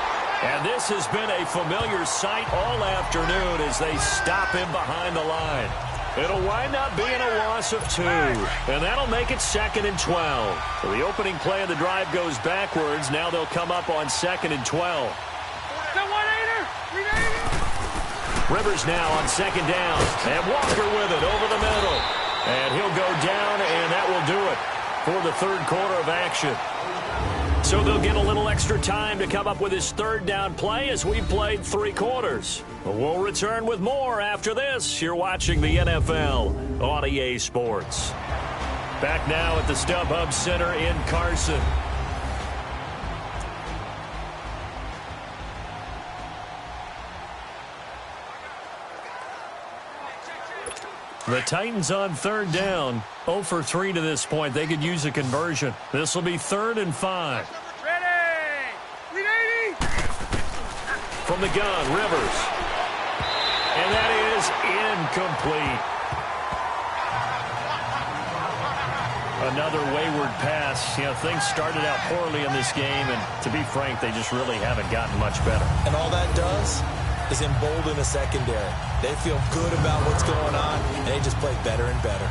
And this has been a familiar sight all afternoon as they stop him behind the line. It'll wind up being a loss of 2, and that'll make it 2nd and 12. So the opening play of the drive goes backwards. Now they'll come up on 2nd and 12. Rivers now on 2nd down, and Walker with it over the middle. And he'll go down, and that will do it for the 3rd quarter of action. So they'll get a little extra time to come up with his 3rd down play as we've played 3 quarters. We'll return with more after this. You're watching the NFL on EA Sports. Back now at the StubHub Center in Carson. The Titans on 3rd down. 0 for 3 to this point. They could use a conversion. This will be 3rd and 5. From the gun, Rivers. And that is incomplete. Another wayward pass. You know, things started out poorly in this game, and to be frank, they just really haven't gotten much better. And all that does is embolden the secondary. They feel good about what's going on, and they just play better and better.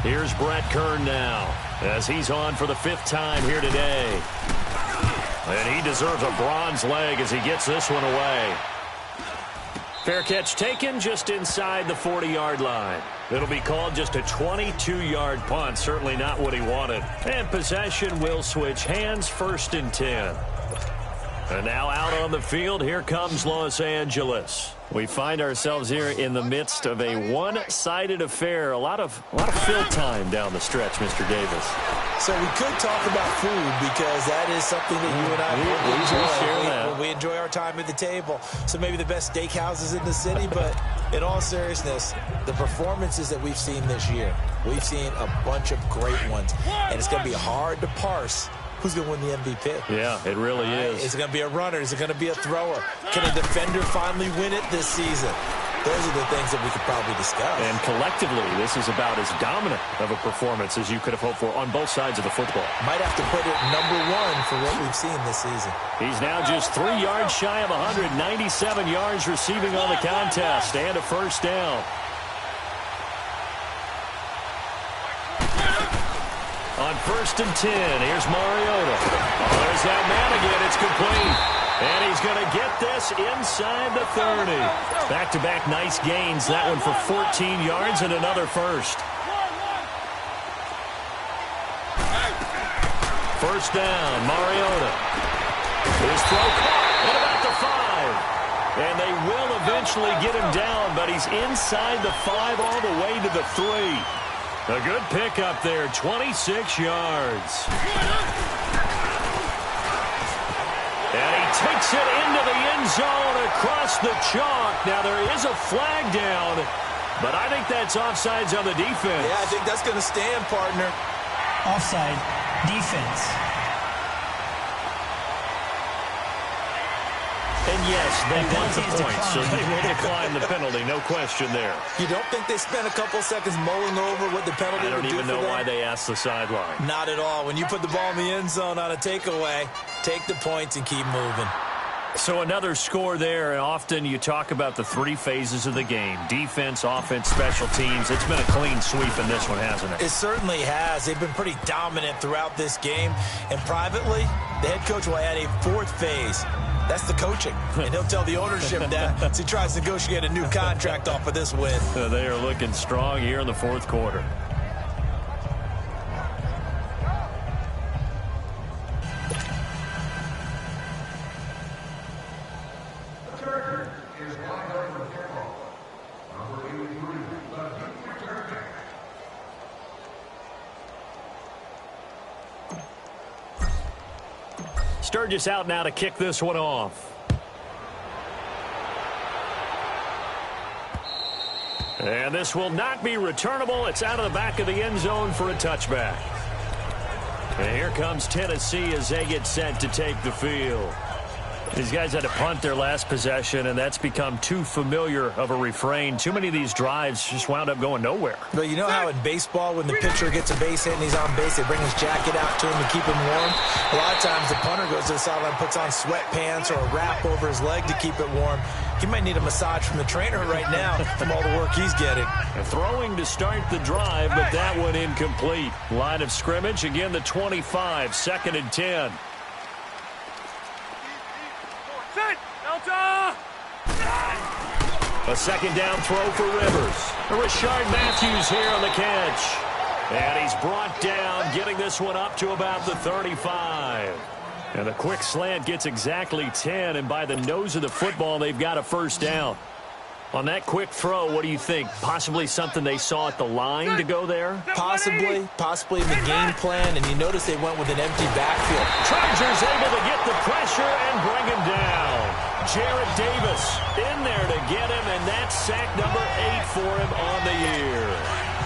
Here's Brett Kern now, as he's on for the 5th time here today. And he deserves a bronze leg as he gets this one away. Fair catch taken just inside the 40-yard line. It'll be called just a 22-yard punt, certainly not what he wanted. And possession will switch hands, 1st and 10. And now out on the field, here comes Los Angeles. We find ourselves here in the midst of a one-sided affair. A lot of fill time down the stretch, Mr. Davis. So we could talk about food because that is something that you and I we enjoy our time at the table. So maybe the best steakhouses in the city, but in all seriousness, the performances that we've seen this year, we've seen a bunch of great ones. And it's going to be hard to parse who's going to win the MVP. Yeah, it really is. Is it going to be a runner? Is it going to be a thrower? Can a defender finally win it this season? Those are the things that we could probably discuss. And collectively, this is about as dominant of a performance as you could have hoped for on both sides of the football. Might have to put it number 1 for what we've seen this season. He's now just 3 yards shy of 197 yards receiving on the contest and a 1st down. On 1st and 10, here's Mariota. Oh, there's that man again. It's complete. And he's going to get this inside the 30. Back-to-back nice gains. That one for 14 yards and another 1st. 1st down, Mariota. His throw caught at about the 5. And they will eventually get him down, but he's inside the 5 all the way to the 3. A good pickup there, 26 yards. And he takes it into the end zone across the chalk. Now there is a flag down, But I think that's offsides on the defense. Yeah, I think that's going to stand, partner. Offside. Defense. And yes, they want the point, so they will decline the penalty. No question there. You don't think they spent a couple seconds mulling over what the penalty would do for them? I don't even know why they asked the sideline. Not at all. When you put the ball in the end zone on a takeaway, take the points and keep moving. So another score there, and often you talk about the three phases of the game. Defense, offense, special teams. It's been a clean sweep in this one, hasn't it? It certainly has. They've been pretty dominant throughout this game. And privately, the head coach will add a fourth phase. That's the coaching. And he'll tell the ownership that as he tries to negotiate a new contract off of this win. They are looking strong here in the fourth quarter. Sturgis out now to kick this one off. And this will not be returnable. It's out of the back of the end zone for a touchback. And here comes Tennessee as they get set to take the field. These guys had to punt their last possession, and that's become too familiar of a refrain. Too many of these drives just wound up going nowhere. But you know how in baseball, when the pitcher gets a base hit and he's on base, they bring his jacket out to him to keep him warm? A lot of times the punter goes to the sideline, puts on sweatpants or a wrap over his leg to keep it warm. He might need a massage from the trainer right now from all the work he's getting. Throwing to start the drive, but that one incomplete. Line of scrimmage, again the 25, 2nd and 10. A second down throw for Rivers. Rashard Matthews here on the catch. And he's brought down, getting this one up to about the 35. And a quick slant gets exactly 10, and by the nose of the football, they've got a first down. On that quick throw, what do you think? Possibly something they saw at the line to go there? Possibly in the game plan, and you notice they went with an empty backfield. Chargers able to get the pressure and bring him down. Jarrett Davis in there to get him, and that's sack number 8 for him on the year.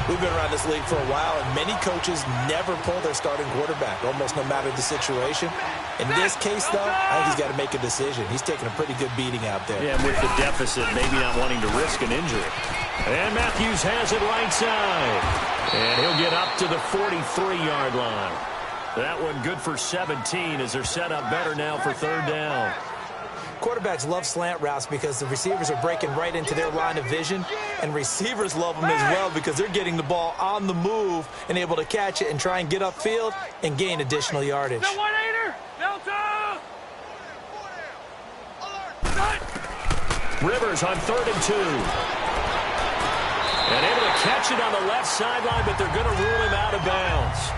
We've been around this league for a while, and many coaches never pull their starting quarterback, almost no matter the situation. In this case, though, I think he's got to make a decision. He's taking a pretty good beating out there. Yeah, with the deficit, maybe not wanting to risk an injury. And Matthews has it right side. And he'll get up to the 43-yard line. That one good for 17 as they're set up better now for third down. Quarterbacks love slant routes because the receivers are breaking right into their line of vision, and receivers love them as well because they're getting the ball on the move and able to catch it and try and get upfield and gain additional yardage. Rivers on 3rd and 2. And able to catch it on the left sideline, but they're going to rule him out of bounds.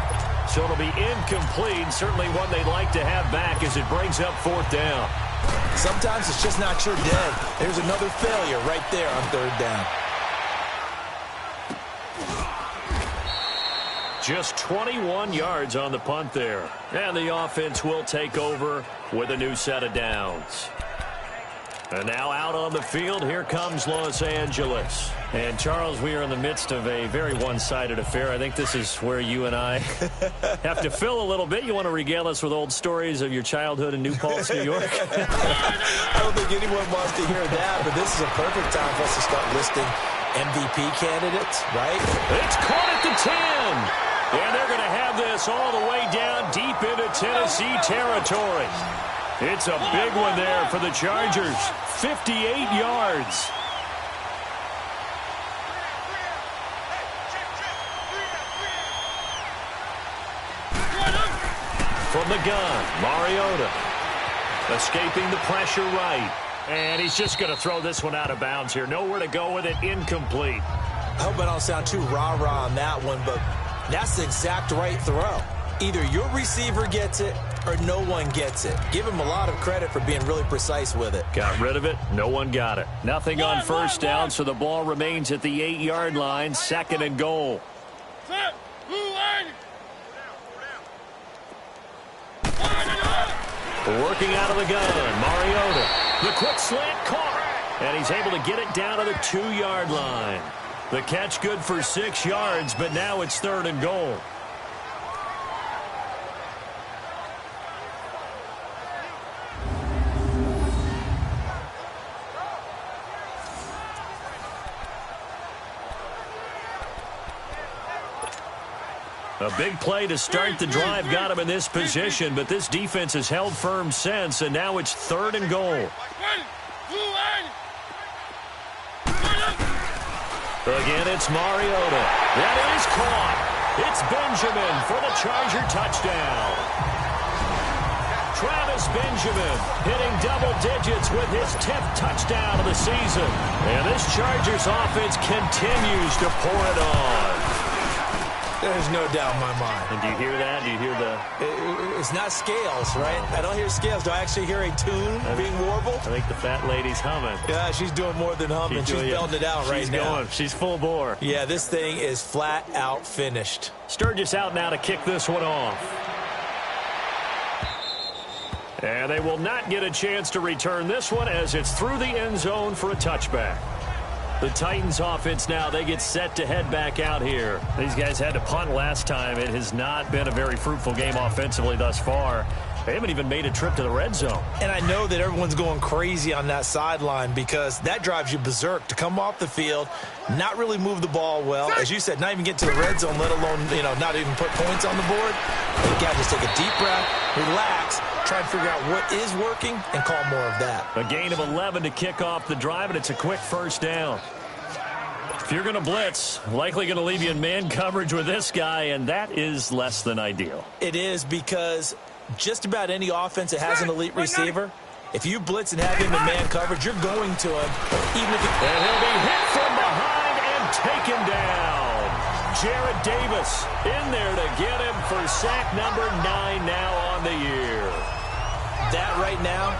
So it'll be incomplete, certainly one they'd like to have back as it brings up 4th down. Sometimes it's just not your day. There's another failure right there on 3rd down. Just 21 yards on the punt there. And the offense will take over with a new set of downs. And now out on the field, here comes Los Angeles. And, Charles, we are in the midst of a very one-sided affair. I think this is where you and I have to fill a little bit. You want to regale us with old stories of your childhood in New Paltz, New York? I don't think anyone wants to hear that, but this is a perfect time for us to start listing MVP candidates, right? It's caught at the 10. And they're going to have this all the way down deep into Tennessee territory. It's a big one there for the Chargers. 58 yards. From the gun, Mariota. Escaping the pressure right. And he's just going to throw this one out of bounds here. Nowhere to go with it. Incomplete. I hope I don't sound too rah-rah on that one, but that's the exact right throw. Either your receiver gets it or no one gets it. Give him a lot of credit for being really precise with it. Got rid of it. No one got it. Nothing on first down, so the ball remains at the 8-yard line. 2nd and goal. Working out of the gun, Mariota. The quick slant caught. And he's able to get it down to the 2-yard line. The catch good for 6 yards, but now it's 3rd and goal. A big play to start the drive got him in this position, but this defense has held firm since, and now it's 3rd and goal. Again, it's Mariota. That is caught. It's Benjamin for the Charger touchdown. Travis Benjamin hitting double digits with his 10th touchdown of the season. And this Chargers offense continues to pour it on. There's no doubt in my mind. And do you hear that? Do you hear the... It's not scales, right? I don't hear scales. Do I actually hear a tune being warbled? I think the fat lady's humming. Yeah, she's doing more than humming. She's belting it out right now. She's going. She's full bore. Yeah, this thing is flat out finished. Sturgis out now to kick this one off. And they will not get a chance to return this one as it's through the end zone for a touchback. The Titans offense now, they get set to head back out here. These guys had to punt last time. It has not been a very fruitful game offensively thus far. They haven't even made a trip to the red zone. And I know that everyone's going crazy on that sideline because that drives you berserk to come off the field, not really move the ball well. As you said, not even get to the red zone, let alone, not even put points on the board. You got to just take a deep breath, relax, try and figure out what is working and call more of that. A gain of 11 to kick off the drive, and it's a quick first down. If you're going to blitz, likely going to leave you in man coverage with this guy, and that is less than ideal. It is because just about any offense that has an elite receiver, if you blitz and have him in man coverage, you're going to him. Even if and he'll be hit from behind and taken down. Jared Davis in there to get him for sack number 9 now on the year. That right now,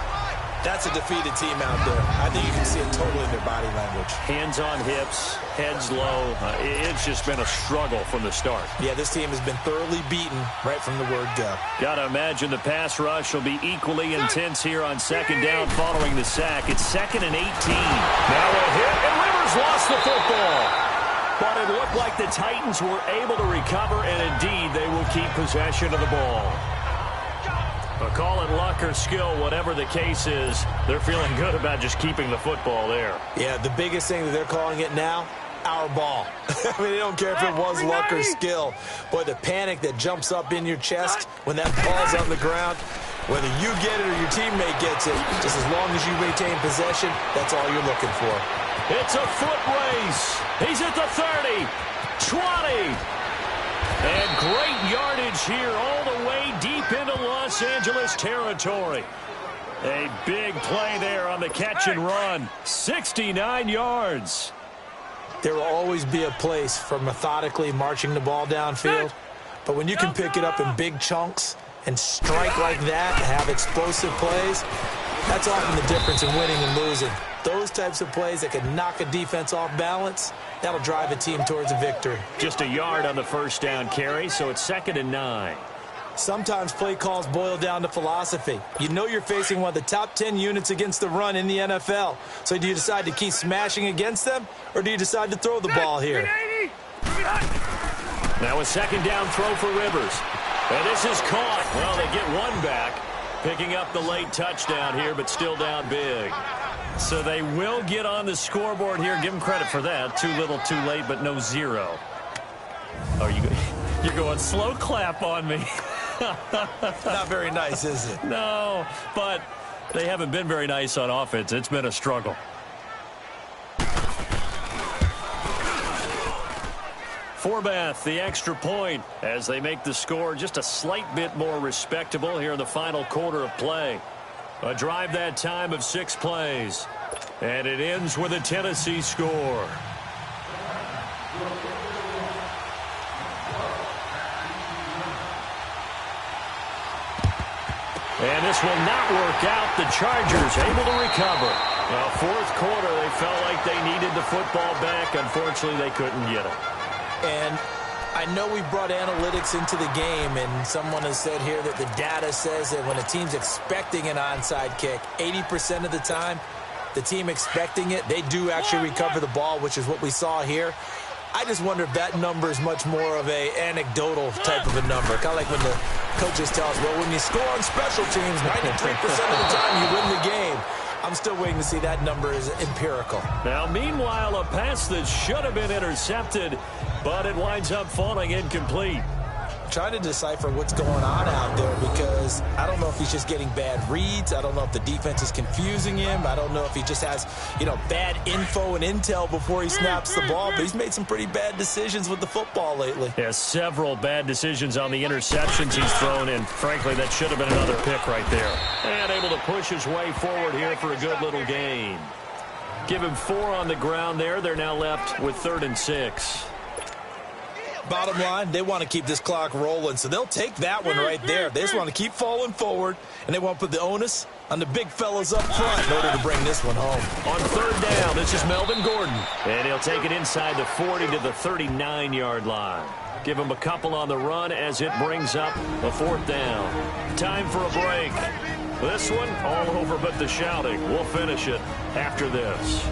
that's a defeated team out there. I think you can see it totally in their body language. Hands on hips, heads low. It's just been a struggle from the start. Yeah, this team has been thoroughly beaten right from the word go. Got to imagine the pass rush will be equally intense here on second down following the sack. It's 2nd and 18. Now a hit, and Rivers lost the football. But it looked like the Titans were able to recover, and indeed they will keep possession of the ball. But call it luck or skill, whatever the case is, they're feeling good about just keeping the football there. Yeah, the biggest thing that they're calling it now, our ball. I mean, they don't care if it was luck or skill. Boy, the panic that jumps up in your chest when that ball's on the ground, whether you get it or your teammate gets it, just as long as you retain possession, that's all you're looking for. It's a foot race. He's at the 30, 20. And great yardage here all the way deep into Los Angeles territory. A big play there on the catch and run. 69 yards. There will always be a place for methodically marching the ball downfield. But when you can pick it up in big chunks and strike like that and have explosive plays, that's often the difference in winning and losing. Those types of plays that can knock a defense off balance, that'll drive a team towards a victory. Just a yard on the first down carry, so it's 2nd and 9. Sometimes play calls boil down to philosophy. You know you're facing one of the top 10 units against the run in the NFL. So do you decide to keep smashing against them, or do you decide to throw the ball here? Now a 2nd down throw for Rivers. And this is caught. Well, they get one back, picking up the late touchdown here, but still down big. So they will get on the scoreboard here. Give them credit for that. Too little, too late, but no 0. You're going slow clap on me. Not very nice, is it? No, but they haven't been very nice on offense. It's been a struggle. Forbath, the extra point, as they make the score just a slight bit more respectable here in the final quarter of play. A drive that time of 6 plays. And it ends with a Tennessee score. And this will not work out. The Chargers able to recover. Well, 4th quarter, they felt like they needed the football back. Unfortunately, they couldn't get it. And I know we brought analytics into the game, and someone has said here that the data says that when a team's expecting an onside kick, 80% of the time, the team expecting it, they do actually recover the ball, which is what we saw here. I just wonder if that number is much more of a anecdotal type of a number. Kind of like when the coaches tell us, well, when you score on special teams, 93% of the time you win the game. I'm still waiting to see that number is empirical. Now, meanwhile, a pass that should have been intercepted, but it winds up falling incomplete. Trying to decipher what's going on out there because I don't know if he's just getting bad reads. I don't know if the defense is confusing him. I don't know if he just has, bad info and intel before he snaps the ball. But he's made some pretty bad decisions with the football lately. Yeah, several bad decisions on the interceptions he's thrown in. Frankly, that should have been another pick right there. And able to push his way forward here for a good little gain. Give him 4 on the ground there. They're now left with 3rd and 6. Bottom line, they want to keep this clock rolling, so they'll take that one right there. They just want to keep falling forward, and they want to put the onus on the big fellas up front in order to bring this one home. On 3rd down, this is Melvin Gordon, and he'll take it inside the 40 to the 39-yard line. Give him a couple on the run as it brings up a 4th down. Time for a break. This one, all over but the shouting. We'll finish it after this.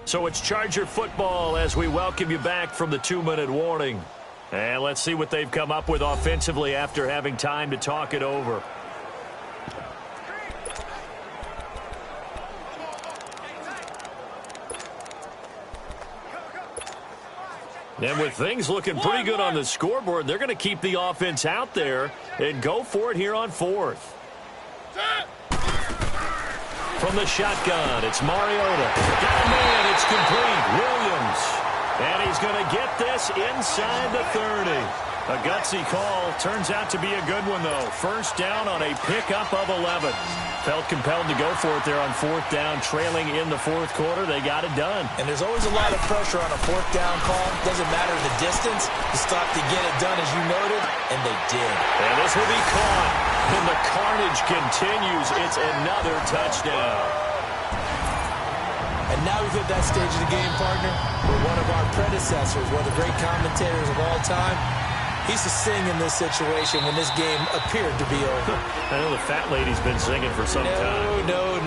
So it's Charger football as we welcome you back from the 2-minute warning. And let's see what they've come up with offensively after having time to talk it over. And with things looking pretty good on the scoreboard, they're going to keep the offense out there and go for it here on 4th. From the shotgun, it's Mariota. Got a man, it's complete. Williams. And he's going to get this inside the 30. A gutsy call. Turns out to be a good one, though. 1st down on a pickup of 11. Felt compelled to go for it there on 4th down, trailing in the 4th quarter. They got it done. And there's always a lot of pressure on a 4th down call. Doesn't matter the distance. You stop to get it done, as you noted, and they did. And this will be caught. And the carnage continues. It's another touchdown. And now we've hit that stage of the game, partner, where one of our predecessors, one of the great commentators of all time, he used to sing in this situation when this game appeared to be over. I know the fat lady's been singing for some time. No,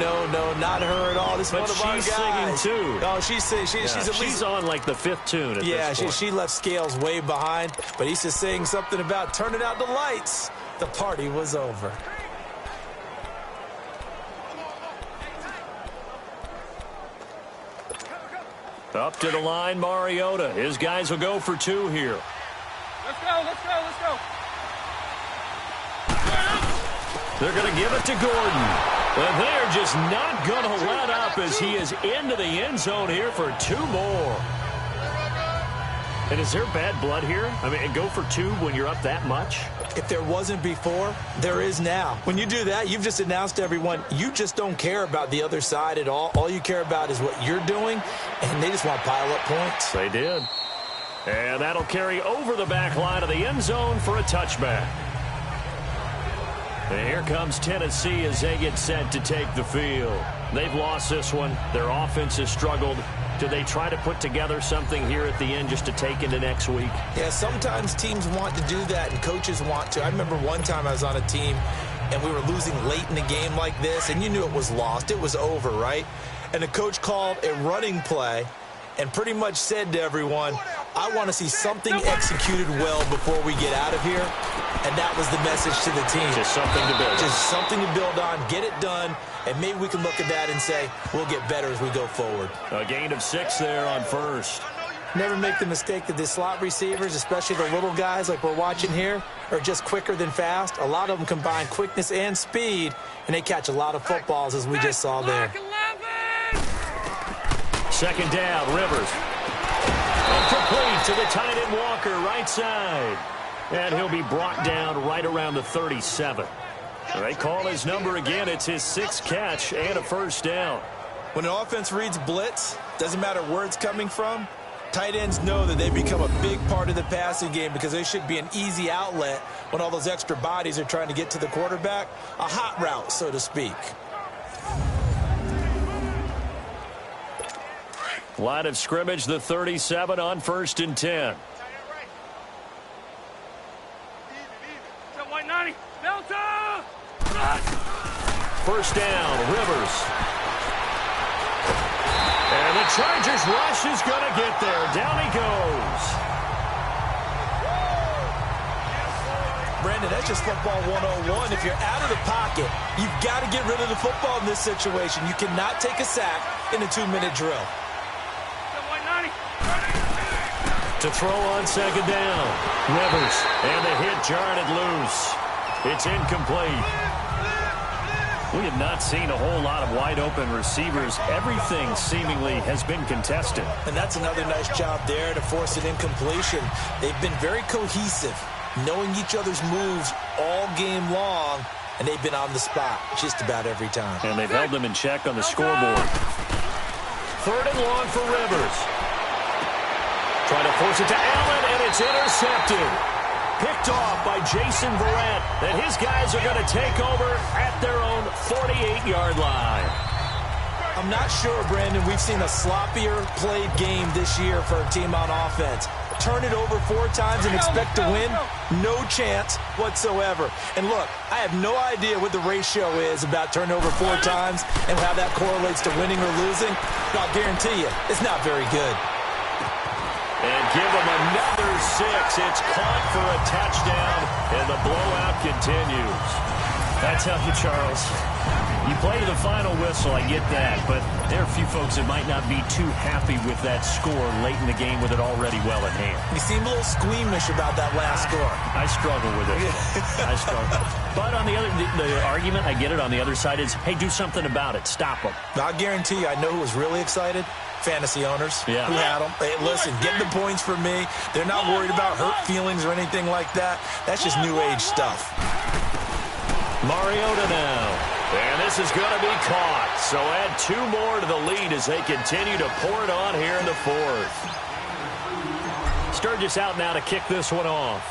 not her at all. This is one of our guys. But she's singing too. No, she's at least, she's on like the 5th tune at this point. She left Scales way behind, but he used to sing something about turning out the lights. The party was over. Up to the line, Mariota. His guys will go for 2 here. Let's go. They're going to give it to Gordon. And they're just not going to let up as he is into the end zone here for 2 more. And is there bad blood here? I mean, go for 2 when you're up that much? If there wasn't before, there is now. When you do that, you've just announced to everyone, you just don't care about the other side at all. All you care about is what you're doing, and they just want to pile up points. They did. And that'll carry over the back line of the end zone for a touchback. And here comes Tennessee as they get set to take the field. They've lost this one. Their offense has struggled. Do they try to put together something here at the end just to take into next week? Yeah, sometimes teams want to do that and coaches want to. I remember one time I was on a team and we were losing late in the game like this, and you knew it was lost. It was over, right? And the coach called a running play and pretty much said to everyone, I want to see something executed well before we get out of here. And that was the message to the team. Just something to build on. Just something to build on, get it done, and maybe we can look at that and say, we'll get better as we go forward. A gain of 6 there on 1st. Never make the mistake that the slot receivers, especially the little guys like we're watching here, are just quicker than fast. A lot of them combine quickness and speed, and they catch a lot of footballs, as we just saw there. 2nd down, Rivers. Complete to the tight end Walker, right side. And he'll be brought down right around the 37. They call his number again. It's his 6th catch and a 1st down. When an offense reads blitz, doesn't matter where it's coming from, tight ends know that they become a big part of the passing game because they should be an easy outlet when all those extra bodies are trying to get to the quarterback. A hot route, so to speak. Line of scrimmage, the 37 on 1st and 10. White 90. Delta! First down, Rivers. And the Chargers rush is going to get there. Down he goes. Brandon, that's just football 101. If you're out of the pocket, you've got to get rid of the football in this situation. You cannot take a sack in a 2-minute drill. White 90. To throw on second down. Rivers. And the hit jarred it loose. It's incomplete. We have not seen a whole lot of wide-open receivers. Everything seemingly has been contested. And that's another nice job there to force an incompletion. They've been very cohesive, knowing each other's moves all game long, and they've been on the spot just about every time. And they've held them in check on the scoreboard. Third and long for Rivers. Trying to force it to Allen, and it's intercepted. Picked off by Jason Verrett, and his guys are going to take over at their own 48-yard line. I'm not sure, Brandon, we've seen a sloppier played game this year for a team on offense. Turn it over 4 times and expect to win? No chance whatsoever. And look, I have no idea what the ratio is about turnover 4 times and how that correlates to winning or losing, but I'll guarantee you, it's not very good. And give them another 6. It's caught for a touchdown, and the blowout continues. That's how you, Charles. You play to the final whistle, I get that, but there are a few folks that might not be too happy with that score late in the game with it already well at hand. You seem a little squeamish about that last score. I struggle with it. I struggle. But on the other, the argument, I get it, on the other side is, hey, do something about it. Stop them. I'll guarantee you, I know who was really excited. Fantasy owners who had them. Hey, listen, get the points for me. They're not worried about hurt feelings or anything like that. That's just new age stuff. Mariota now. And this is going to be caught. So add 2 more to the lead as they continue to pour it on here in the 4th. Sturgis out now to kick this one off.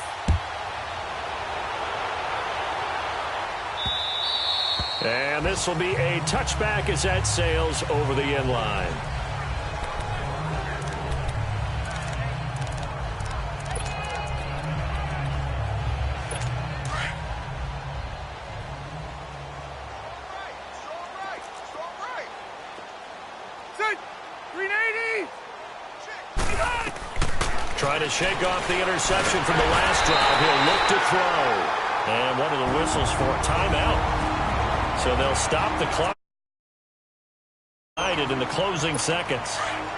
And this will be a touchback as that sails over the end line. Trying to shake off the interception from the last drive. He'll look to throw. And one of the whistles for a timeout. So they'll stop the clock in the closing seconds.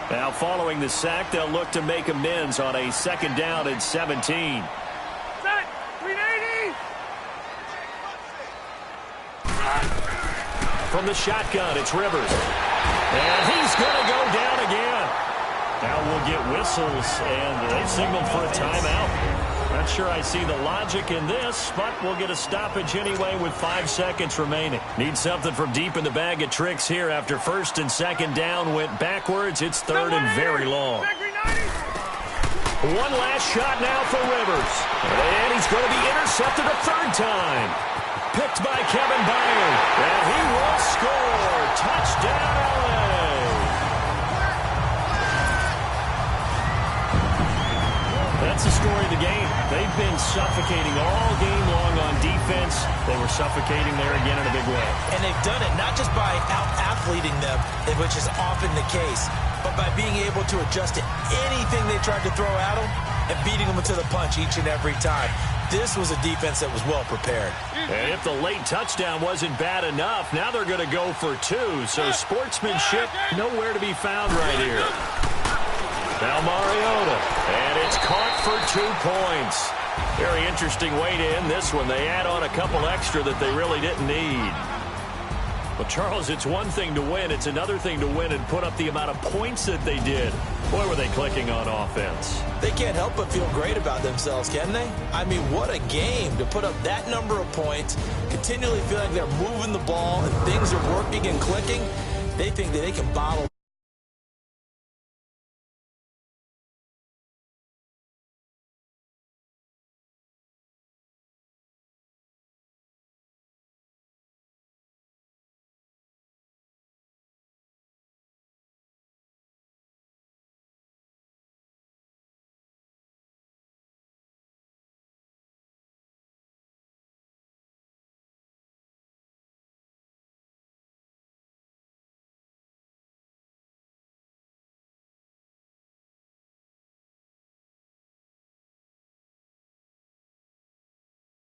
Now following the sack, they'll look to make amends on a 2nd down and 17. Set. 380. From the shotgun, it's Rivers. And he's going to go down again. Now we'll get whistles, and they signaled for a timeout. Not sure I see the logic in this, but we'll get a stoppage anyway with 5 seconds remaining. Need something from deep in the bag of tricks here after 1st and 2nd down went backwards. It's 3rd and very long. One last shot now for Rivers. And he's going to be intercepted a 3rd time. Picked by Kevin Byard. And he will score. Touchdown, LA. That's the story of the game. They've been suffocating all game long on defense. They were suffocating there again in a big way. And they've done it not just by out-athleting them, which is often the case, but by being able to adjust to anything they tried to throw at them and beating them to the punch each and every time. This was a defense that was well prepared. And if the late touchdown wasn't bad enough, now they're going to go for 2. So sportsmanship nowhere to be found right here. Now Mariota, and it's caught for 2 points. Very interesting way to end this one. They add on a couple extra that they really didn't need. Well, Charles, it's one thing to win. It's another thing to win and put up the amount of points that they did. Boy, were they clicking on offense. They can't help but feel great about themselves, can they? I mean, what a game to put up that number of points, continually feeling like they're moving the ball and things are working and clicking. They think that they can bottle